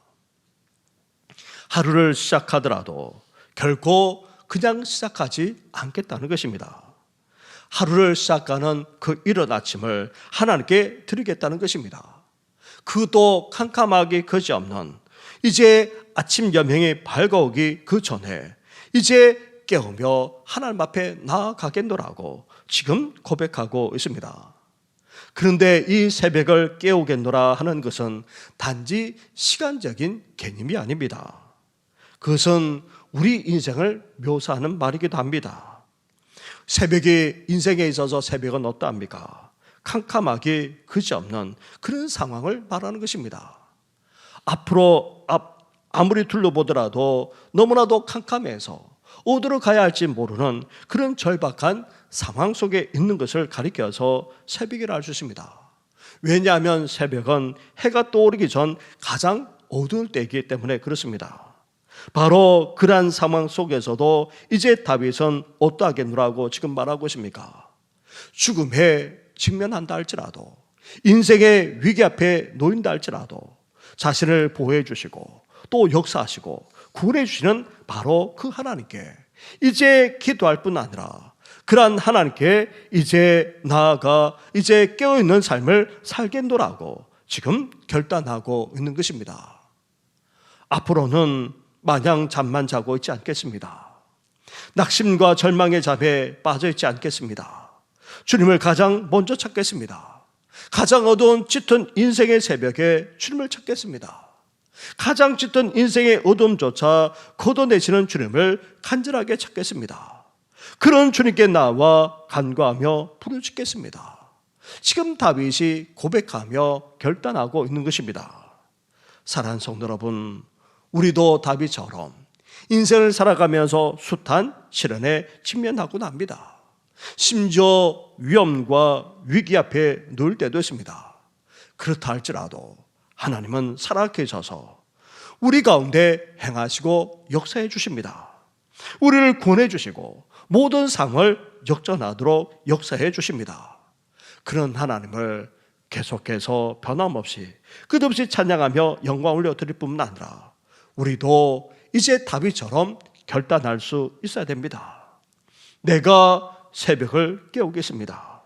하루를 시작하더라도 결코 그냥 시작하지 않겠다는 것입니다. 하루를 시작하는 그 이른 아침을 하나님께 드리겠다는 것입니다. 그도 캄캄하기 그지없는 이제 아침 여명이 밝아오기 그 전에 이제 깨우며 하나님 앞에 나아가겠노라고 지금 고백하고 있습니다. 그런데 이 새벽을 깨우겠노라 하는 것은 단지 시간적인 개념이 아닙니다. 그것은 우리 인생을 묘사하는 말이기도 합니다. 새벽이 인생에 있어서 새벽은 어떠합니까? 캄캄하기 그지없는 그런 상황을 말하는 것입니다. 앞으로 아무리 둘러보더라도 너무나도 캄캄해서 어디로 가야 할지 모르는 그런 절박한 상황 속에 있는 것을 가리켜서 새벽이라 할 수 있습니다. 왜냐하면 새벽은 해가 떠오르기 전 가장 어두울 때이기 때문에 그렇습니다. 바로 그러한 상황 속에서도 이제 다윗은 어떠하겠노라고 지금 말하고 있습니까? 죽음에 직면한다 할지라도 인생의 위기 앞에 놓인다 할지라도 자신을 보호해 주시고 또 역사하시고 구원해 주시는 바로 그 하나님께 이제 기도할 뿐 아니라 그러한 하나님께 이제 나아가 이제 깨어있는 삶을 살겠노라고 지금 결단하고 있는 것입니다. 앞으로는 마냥 잠만 자고 있지 않겠습니다. 낙심과 절망의 잠에 빠져 있지 않겠습니다. 주님을 가장 먼저 찾겠습니다. 가장 어두운 짙은 인생의 새벽에 주님을 찾겠습니다. 가장 짙은 인생의 어둠조차 걷어내시는 주님을 간절하게 찾겠습니다. 그런 주님께 나와 간구하며 부르짖겠습니다. 지금 다윗이 고백하며 결단하고 있는 것입니다. 사랑하는 성도 여러분, 우리도 다윗처럼 인생을 살아가면서 숱한 시련에 직면하곤 합니다. 심지어 위험과 위기 앞에 놓일 때도 있습니다. 그렇다 할지라도 하나님은 살아계셔서 우리 가운데 행하시고 역사해 주십니다. 우리를 구원해 주시고 모든 상을 역전하도록 역사해 주십니다. 그런 하나님을 계속해서 변함없이 끝없이 찬양하며 영광 올려드릴 뿐만 아니라 우리도 이제 다윗처럼 결단할 수 있어야 됩니다. 내가 새벽을 깨우겠습니다.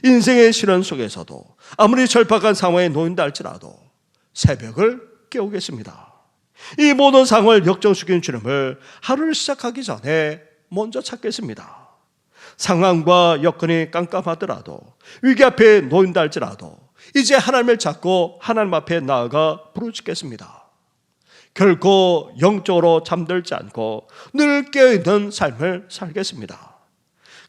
인생의 시련 속에서도 아무리 절박한 상황에 놓인다 할지라도 새벽을 깨우겠습니다. 이 모든 상황을 역정시키는 주님을 하루를 시작하기 전에 먼저 찾겠습니다. 상황과 여건이 깜깜하더라도 위기 앞에 놓인다 할지라도 이제 하나님을 찾고 하나님 앞에 나아가 부르짖겠습니다. 결코 영적으로 잠들지 않고 늘 깨어있는 삶을 살겠습니다.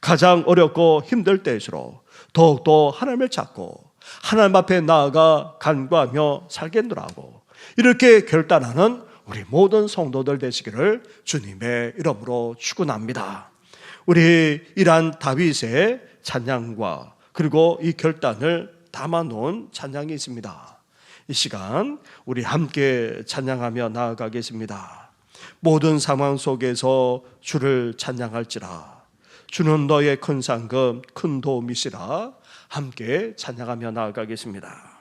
가장 어렵고 힘들 때일수록 더욱더 하나님을 찾고 하나님 앞에 나아가 간구하며 살겠노라고 이렇게 결단하는 우리 모든 성도들 되시기를 주님의 이름으로 축원합니다. 우리 이러한 다윗의 찬양과 그리고 이 결단을 담아놓은 찬양이 있습니다. 이 시간 우리 함께 찬양하며 나아가겠습니다. 모든 상황 속에서 주를 찬양할지라 주는 너의 큰 상급 큰 도움이시라 함께 찬양하며 나아가겠습니다.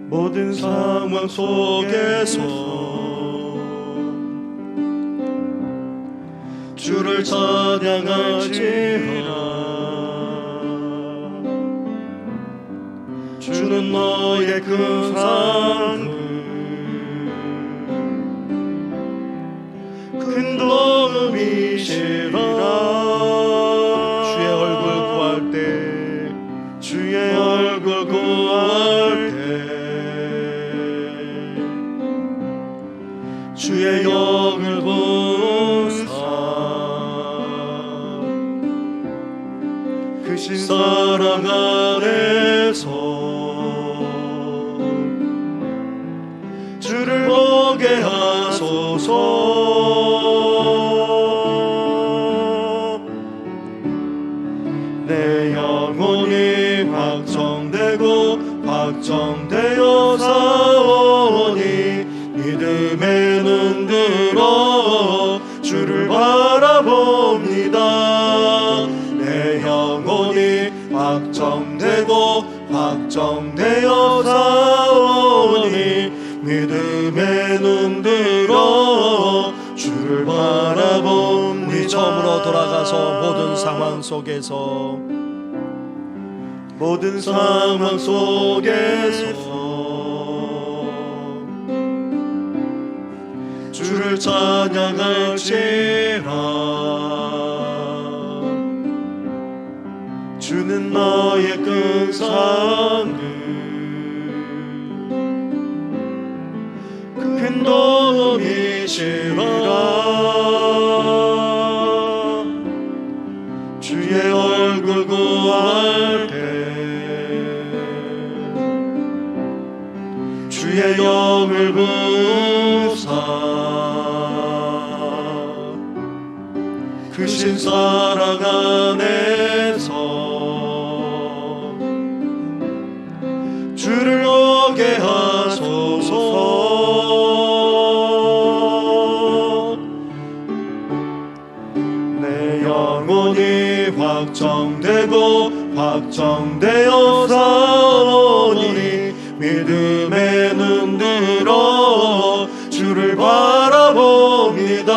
모든 상황 속에서 주를 찬양할지라 주는 주는 너의 큰 상급 큰 도움이시라. 주의 얼굴 구할 때 주의 얼굴 구할 때 주의 영을 보사 크신 사랑 안에서 주를 보게 하소서. 내 영혼이 확정되고 확정되어 사오니 믿음에 눈 들어 주를 바라봅니다. 내 영혼이 확정되고 확정되어 사오니 믿음에 눈 들어 주를 바라봅니다. 우리 처음으로 돌아가서 모든 상황 속에서 모든 상황 속에서 주를 찬양할지라. 주는 너의 큰 상급 큰 도움이시라. 주의 얼굴 구할 때 주의 영을 부사 크신 사랑 안에서 주를 오게 하소서. 내 영혼이 확정되고 확정되어 사오니 믿음에 눈 들어 주를 바라봅니다.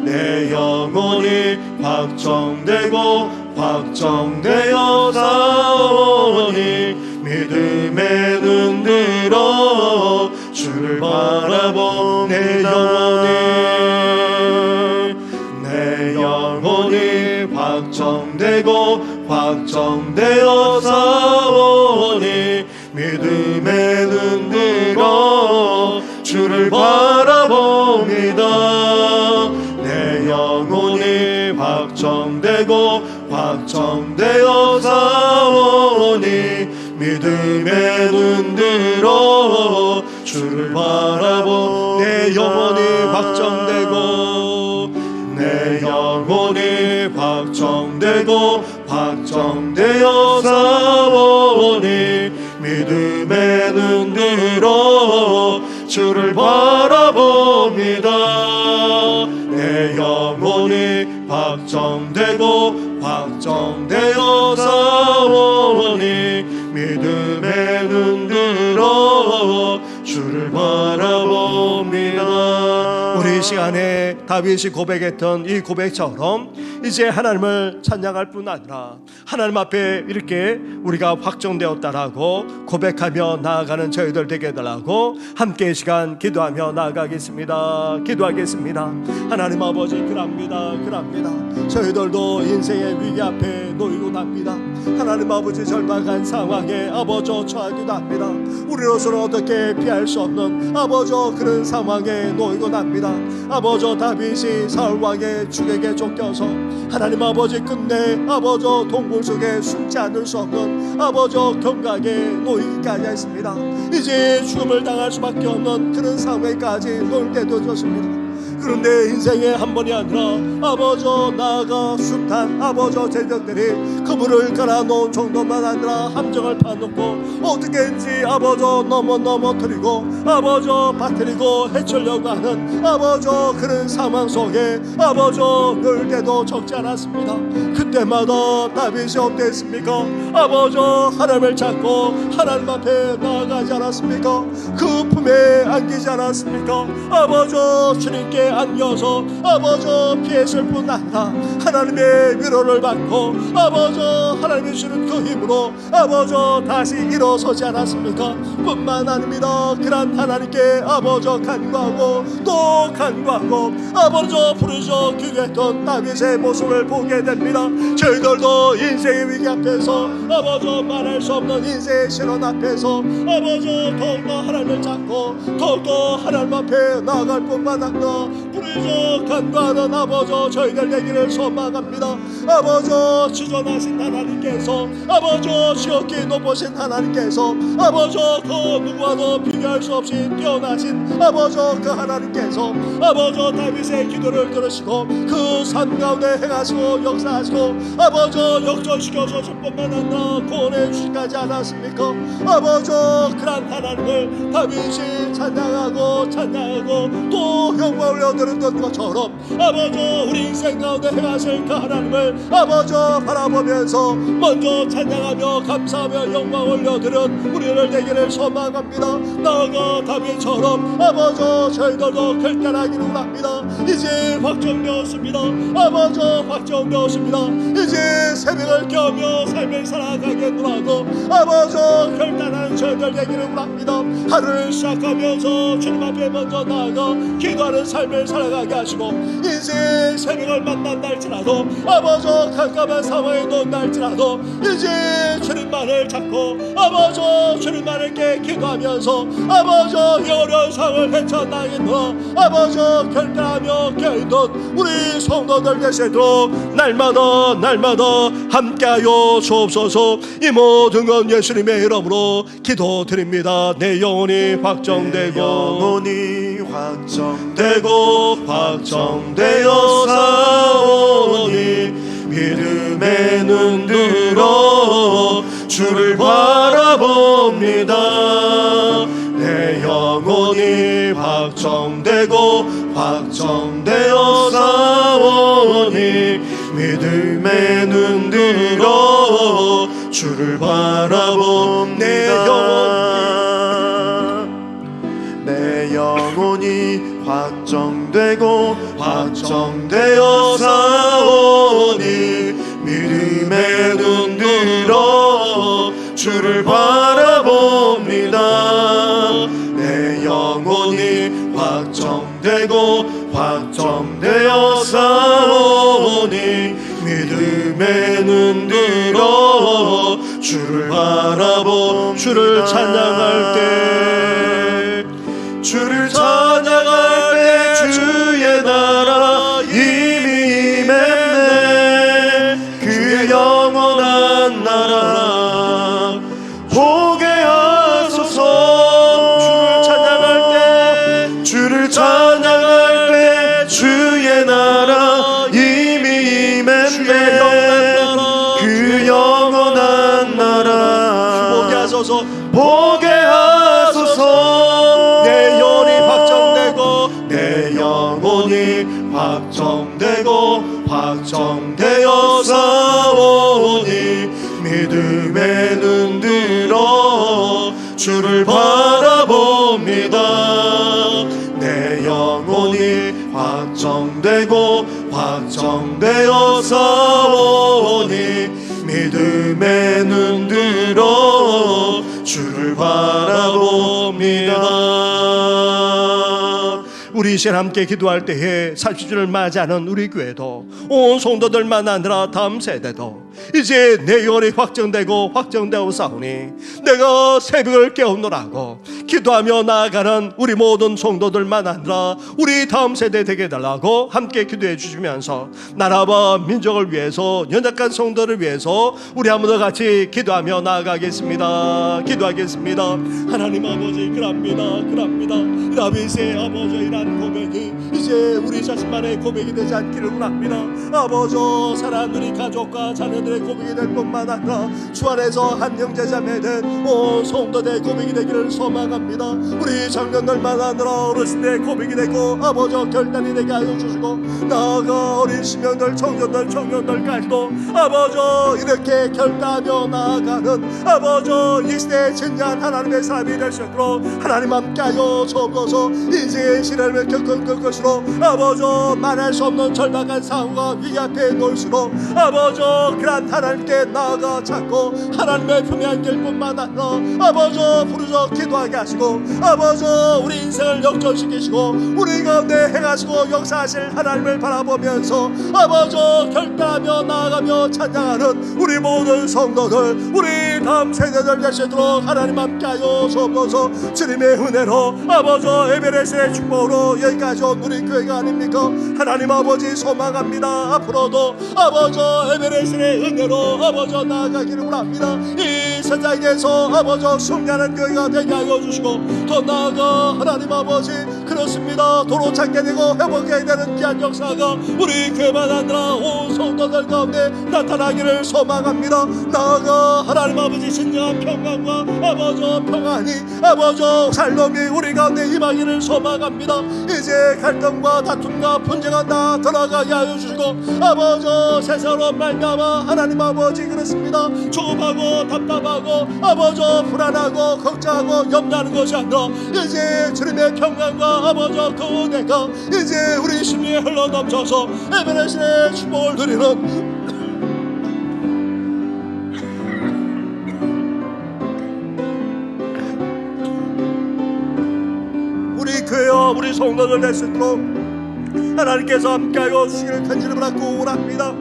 내 영혼이 확정되고 확정되어 사오니 믿음에 눈 들어 주를 바라봅니다. 내 영혼이 확정되고 확정되어 사오니 믿음에 눈 들어 주를 바라봅니다. 내 영혼이 확정되고 확정되어 사오니 믿음에 눈 들어 주를 바라보. 내 영혼이 확정되고 내 영혼이 확정되고 확정되어 사오니 믿음에 눈 들어 주를 바라봅니다. 내 영혼이 확정되고 확정되어 사오니 믿음에 눈 들어 주를 바라봅니다. 우리 시간에 다윗이 고백했던 이 고백처럼 이제 하나님을 찬양할 뿐 아니라 하나님 앞에 이렇게 우리가 확정되었다라고 고백하며 나아가는 저희들 되게 해달라고 함께 이 시간 기도하며 나아가겠습니다. 기도하겠습니다. 하나님 아버지, 그럽니다. 저희들도 인생의 위기 앞에 놓이고 합니다. 하나님 아버지, 절박한 상황에 아버지 처하기도 합니다. 우리로서는 어떻게 피할 수 없는 아버지 그런 상황에 놓이고 합니다. 아버지 다윗이 사울 왕의 죽에게 쫓겨서 하나님 아버지 끝내 아버지 동굴 속에 숨지 않을 수 없는 아버지 경각에 놓이기까지 했습니다. 이제 죽음을 당할 수밖에 없는 그런 상황까지 놓일 때도 있었습니다. 그런데 인생에 한 번이 아니라 아버지 나아가 숱한 아버지 재정들이 그물을 깔아놓은 정도만 아니라 함정을 파놓고 어떻게든지 아버지 넘어뜨리고 아버지 빠뜨리고 해치려고 하는 아버지 그런 상황 속에 아버지 늘 때도 적지 않았습니다. 그때 때마다 다윗이 어땠습니까? 아버지 하나님을 찾고 하나님 앞에 나아가지 않았습니까? 그 품에 안기지 않았습니까? 아버지 주님께 안겨서 아버지 피했을 뿐 아니라 하나님의 위로를 받고 아버지 하나님이 주는 그 힘으로 아버지 다시 일어서지 않았습니까? 뿐만 아닙니다. 그런 하나님께 아버지 간구하고 또 간구하고 아버지 부르짖어 기도했던 다윗의 모습을 보게 됩니다. 저희들도 인생의 위기 앞에서 아버지 말할 수 없는 인생의 신원 앞에서 아버지 더욱더 하나님을 찾고 더욱더 하나님 앞에 나아갈 뿐만 아니라 부르짖어 간구하는 아버지 저희들 되기를 소망합니다. 아버지 지존하신 하나님께서 아버지 지극히 높으신 하나님께서 아버지 그 누구와도 비교할 수 없이 뛰어나신 아버지 그 하나님께서 아버지 다윗의 기도를 들으시고 그 삶 가운데 행하시고 역사하시고 아버지 역전시켜서 뿐만 아니라 구원해 주시까지 않았습니까? 아버지 그런 하나님을 다윗이 찬양하고 또 영광 올려드렸던 것처럼 아버지 우리 인생 가운데 행하실 그 하나님을 아버지 바라보면서 먼저 찬양하며 감사하며 영광 올려드린 우리를 되기를 소망합니다. 나아가 다윗처럼 아버지 저희들도 결단하기를 합니다. 이제 확정되었습니다. 아버지 확정되었습니다. 이제 새벽을 깨우며 삶을 살아가겠노라고 아버지 결단하는 저희들 되기를 합니다. 하루를 시작하면서 주님 앞에 먼저 나아가 기도하는 삶을 살아가게 하시고 이제 새벽을 만난다 할지라도 아버지 깜깜한 상황에 놓는다 할지라도 이제 주님만을 찾고 아버지 주님만을 깨 기도하면서 아버지 어려운 상황을 헤쳐나가겠노라 아버지 결단하며 깨어있는 우리 성도들 되시도록 날마다 함께하여 주옵소서. 이 모든 건 예수님의 이름으로 기도드립니다. 내 영혼이 확정되고 확정되어 사오니 믿음에 눈들어 주를 바라봅니다. 내 영혼이 확정되어 사오니 믿음에 눈들어 주를 바라봅니다. 내 영혼이 확정되어 사오니 믿음에 눈들어 주를 바라봅니다. 내 영혼이 확정되어 사오니 믿음에 눈들어 주를 바라봅니다. 주를 찬양할 때 주의 나라 이미 임했네. 그 영원한 나라 보게 하소서. 주를 찬양할 때 주의 나라 이미 임했네. 그 영원한 나라 보게 하소서. 내 영혼이 확정되어 사오니 믿음에 눈들어 주를 바라봅니다. 내 영혼이 확정되어 사오니 믿음에 눈들어 주를 바라봅니다. 우리 이제 함께 기도할 때에 살피주를 맞이하는 우리 교회도 온 성도들만 아니라 다음 세대도 이제 내 영혼이 확정되어 싸우니 내가 새벽을 깨우노라고 기도하며 나아가는 우리 모든 성도들만 아니라 우리 다음 세대 되게 달라고 함께 기도해 주시면서 나라와 민족을 위해서 연약한 성도를 위해서 우리 한번 같이 기도하며 나아가겠습니다. 기도하겠습니다. 하나님 아버지 그럽니다. 다윗의 아버지 이란 고백이 이제 우리 자신만의 고백이 되지 않기를 원합니다. 아버지, 사랑하는 우리 가족과 자녀들의 고백이 될 뿐만 아니라 주 안에서 한 형제 자매된 온 성도들의 고백이 되기를 소망합니다. 우리 청년들만 아니라 어르신들의 고백이 되고 아버지 결단이 되게 하여 주시고 나아가 어린 신명들 청년들 청년들까지도 아버지 이렇게 결단하며 나아가는 아버지 이 시대의 진정한 하나님의 삶이 될 수 있도록 하나님 함께하여 주옵소서. 이제 시련을 겪은 것으로 아버지 말할 수 없는 절박한 상황과 위기 앞에 놓일수록 아버지 그런 하나님께 나아가 찾고 하나님의 품에 길 뿐만 아니라 아버지 부르짖어 기도하게 하시고 아버지 우리 인생을 역전시키시고 우리 가운데 행하시고 역사하실 하나님을 바라보면서 아버지 결단하며 나아가며 찬양하는 우리 모든 성도들 우리 다음 세대들 되시도록 하나님 함께하여 주옵소서. 주님의 은혜로 아버지 에베레스의 축복으로 여기까지 온 우리 교회가 아닙니까? 하나님 아버지 소망합니다. 앞으로도 아버지 에베레스의 은혜로 아버지 나아가기를 원합니다. 이 세상에서 아버지 승리하는 교회가 되게 하여 주시고 더 나아가 하나님 아버지 그렇습니다. 도로 찾게 되고 회복하게 되는 귀한 역사가 우리 교회만 아니라 온 성도들 가운데 나타나기를 소망합니다. 나아가 하나님 아버지 진정한 평강과 아버지 평안이 아버지 살롬이 우리 가운데 임하기를 소망합니다. 이제 갈등과 다툼과 분쟁은 다 돌아가게 하여 주시고 아버지 세상으로 말미암아 하나님 아버지 그렇습니다. 조급하고 답답하고 아버지 불안하고 걱정하고 염려하는 것이 아니라 이제 주님의 평강과 아버지 그 은혜가 이제 우리 심리에 흘러넘쳐서 에베레스의 축복을 누리는 우리 교회와 우리 성도들 될 수 있도록 하나님께서 함께하여 주시기를 간절히 바라고 원합니다.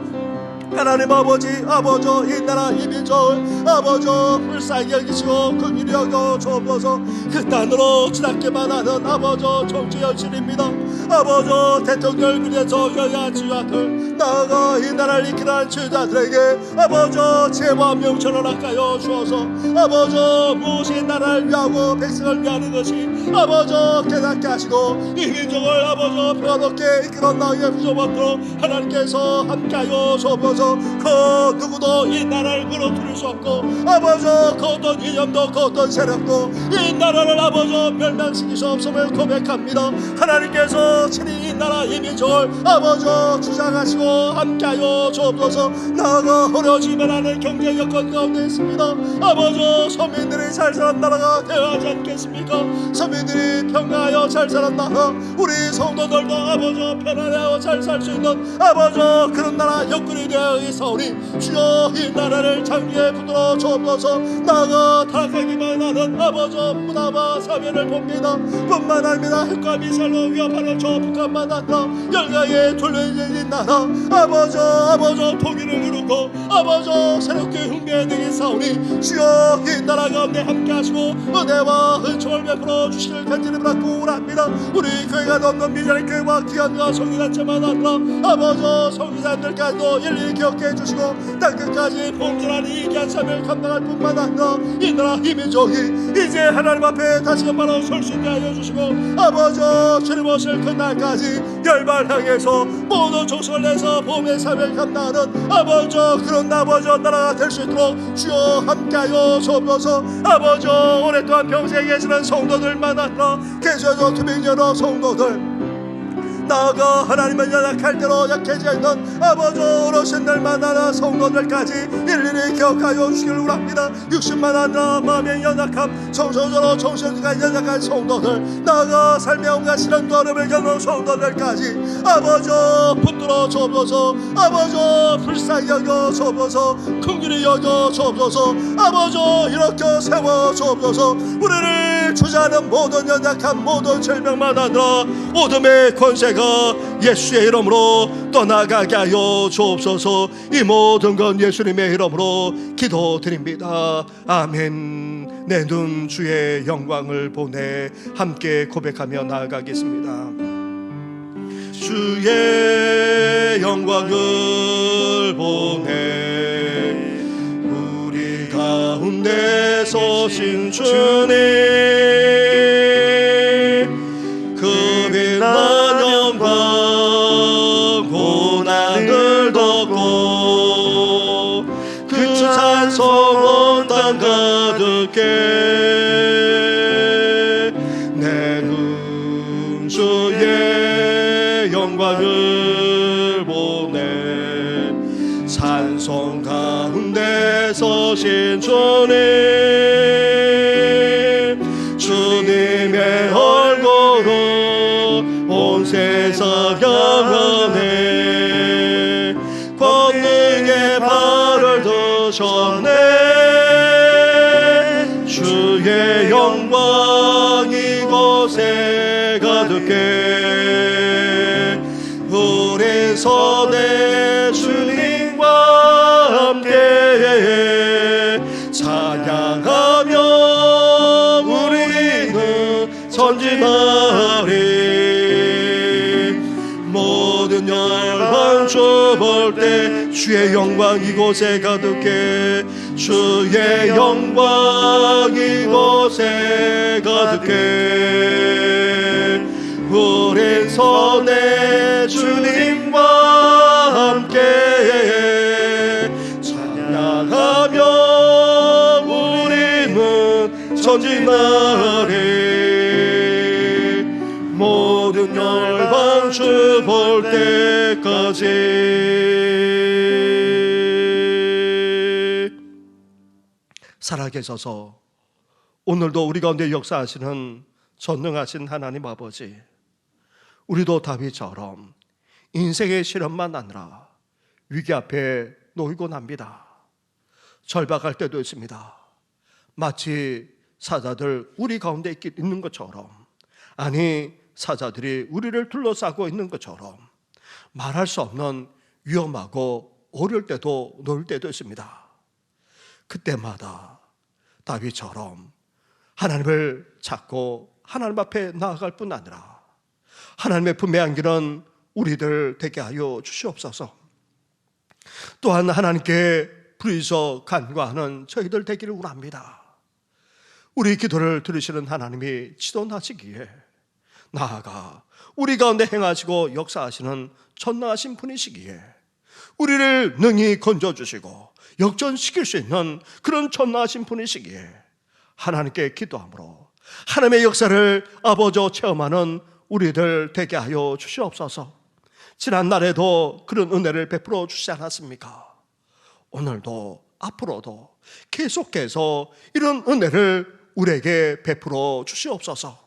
하나님 아버지 이 나라 이 민족을 아버지 불쌍히 여기시고 긍휼히 여겨 주옵소서. 그 땅으로 지나기만 하는 아버지 정치 현실입니다. 아버지 대통령을 비롯해서 여야 지휘자들 나아가 이 나라를 이끌어가는 지휘자들에게 아버지 지혜와 명철을 아까여 주어서 아버지 무엇이 나라를 위하고 백성을 위하는 것이 아버지 깨닫게 하시고 이 민족을 아버지 평화롭게 이끌어 나가게 주옵소서. 하나님께서 함께하여 주옵소서. 그 누구도 이 나라를 무너뜨릴 수 없고 아버지 그 어떤 이념도 그 어떤 세력도 이 나라를 아버지 멸망시킬 수 없음을 고백합니다. 하나님께서 친히 이 나라 이 민족을 아버지 주장하시고 함께하여 주옵소서. 나아가 어려지만 하는 경제 여건 가운데 있습니다. 아버지 서민들이 잘 사는 나라가 되어야 하지 않겠습니까? 서민들이 평화하여 잘 사는 나라 우리 성도들도 아버지 편안하여 잘 살 수 있는 아버지 그런 나라 여건이 되어 있사오니 주여 이 나라를 장기에 붙들어 주옵소서. 나아가 타락하기만 하는 아버지 문화와 사회를 봅니다. 뿐만 아니라 핵과 미사일로 위협하는 저 북한만 아니라 열강에 둘러있는 이 나라 아버지 독일을 누르고 아버지 새롭게 흥미되게 싸우니 주여 이 나라 가운데 함께 하시고 은혜와 은총을 베풀어 주시길 간절히 바라고 원합니다. 우리 교회가 넘는 미자리 교회와 기관과 성교단체만 아니라 아버지 성교사님들까지도 일일이 기억해 주시고 땅끝까지 봉전한 이 귀한 삶을 감당할 뿐만 아니라 이 나라 이 민족이 이제 하나님 앞에 다시금 바로 설 수 있게 하여 주시고 아버지 주님 오실 그날까지 열발 향해서 모든 족속을 내서 보험의 삶을 감당하는 아버지 그런 아버지 나라가 될 수 있도록 주여 함께하여 주옵소서. 아버지 오랫동안 평생에 계시는 성도들만 아니라 계셔서 투명 여러 성도들 나아가 하나님은 연약할 대로 약해져 있는 아버지 어르신들만 하나 성도들까지 일일이 기억하여 주시기를 원합니다. 60만 하나 마음의 연약함 정서적으로 정신과 연약한 성도들 나아가 삶의 온갖 시련과 어려움을 겪는 성도들까지 아버지 붙들어 주옵소서. 아버지 불쌍히 여겨 주옵소서. 긍휼히 여겨 주옵소서. 아버지 이렇게 세워 주옵소서. 우리를 주저하는 모든 연약함 모든 질병만 하느라 어둠의 권세가 예수의 이름으로 떠나가게 하여 주옵소서. 이 모든 건 예수님의 이름으로 기도드립니다. 아멘. 내 눈 주의 영광을 보내 함께 고백하며 나아가겠습니다. 주의 영광을 보내 우리 가운데 서신 주님 그 빛난 영광 그 찬송 온 땅 가득해 내 주의 영광을 보내 찬송 가운데 서신 주님의 얼굴로 온 세상 향하네 권능의 발을 드셨네 주의 영광 이곳에 가득해 우리 손에 주님과 함께 찬양하며 우리는 전진하리 모든 열방 주 볼 때 주의 영광 이곳에 가득해 주의 영광 이곳에 가득해 우린 손에 주님과 함께 찬양하며 우리는 전진하리 모든 열방 주 볼 때까지 살아계셔서 오늘도 우리 가운데 역사하시는 전능하신 하나님 아버지 우리도 다윗처럼 인생의 시련만 아니라 위기 앞에 놓이곤 합니다. 절박할 때도 있습니다. 마치 사자들 우리 가운데 있는 것처럼 아니 사자들이 우리를 둘러싸고 있는 것처럼 말할 수 없는 위험하고 어려울 때도 놓일 때도 있습니다. 그때마다 다윗처럼 하나님을 찾고 하나님 앞에 나아갈 뿐 아니라 하나님의 품에 안기는 우리들 되게 하여 주시옵소서. 또한 하나님께 부르짖어 간구하는 저희들 되기를 원합니다. 우리 기도를 들으시는 하나님이 지도하시기에 나아가 우리 가운데 행하시고 역사하시는 전능하신 분이시기에 우리를 능히 건져주시고 역전시킬 수 있는 그런 전능하신 분이시기에 하나님께 기도함으로 하나님의 역사를 아버지와 체험하는 우리들 되게 하여 주시옵소서. 지난날에도 그런 은혜를 베풀어 주시지 않았습니까? 오늘도 앞으로도 계속해서 이런 은혜를 우리에게 베풀어 주시옵소서.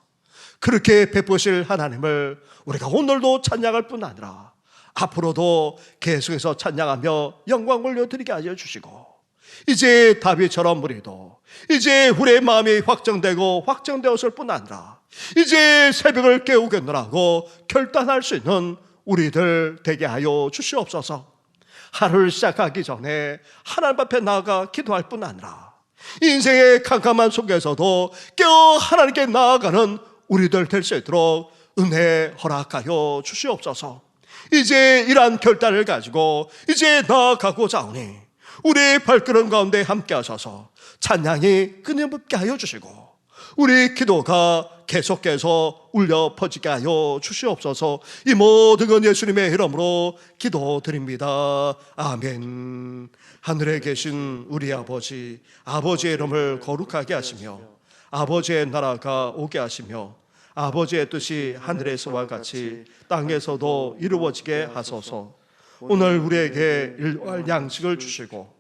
그렇게 베푸실 하나님을 우리가 오늘도 찬양할 뿐 아니라 앞으로도 계속해서 찬양하며 영광 올려드리게 하여 주시고 이제 다윗처럼 우리도 이제 우리의 마음이 확정되고 확정되었을 뿐 아니라 이제 새벽을 깨우겠노라고 결단할 수 있는 우리들 되게 하여 주시옵소서. 하루를 시작하기 전에 하나님 앞에 나아가 기도할 뿐 아니라 인생의 캄캄한 속에서도 깨어 하나님께 나아가는 우리들 될 수 있도록 은혜 허락하여 주시옵소서. 이제 이러한 결단을 가지고 이제 나아가고자 하오니 우리의 발걸음 가운데 함께 하셔서 찬양이 끊임없게 하여 주시고 우리 기도가 계속해서 울려 퍼지게 하여 주시옵소서. 이 모든 건 예수님의 이름으로 기도드립니다. 아멘. 하늘에 계신 우리 아버지, 아버지의 이름을 거룩하게 하시며 아버지의 나라가 오게 하시며 아버지의 뜻이 하늘에서와 같이 땅에서도 이루어지게 하소서. 오늘 우리에게 일용할 양식을 주시고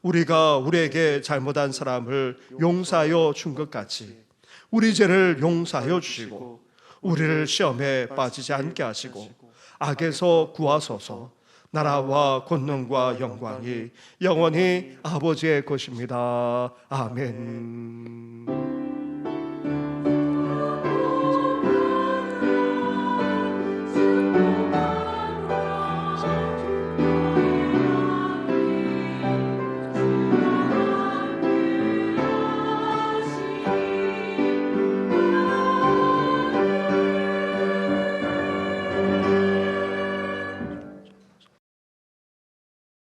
우리가 우리에게 잘못한 사람을 용서하여 준 것 같이 우리 죄를 용서하여 주시고 우리를 시험에 빠지지 않게 하시고 악에서 구하소서. 나라와 권능과 영광이 영원히 아버지의 것입니다. 아멘.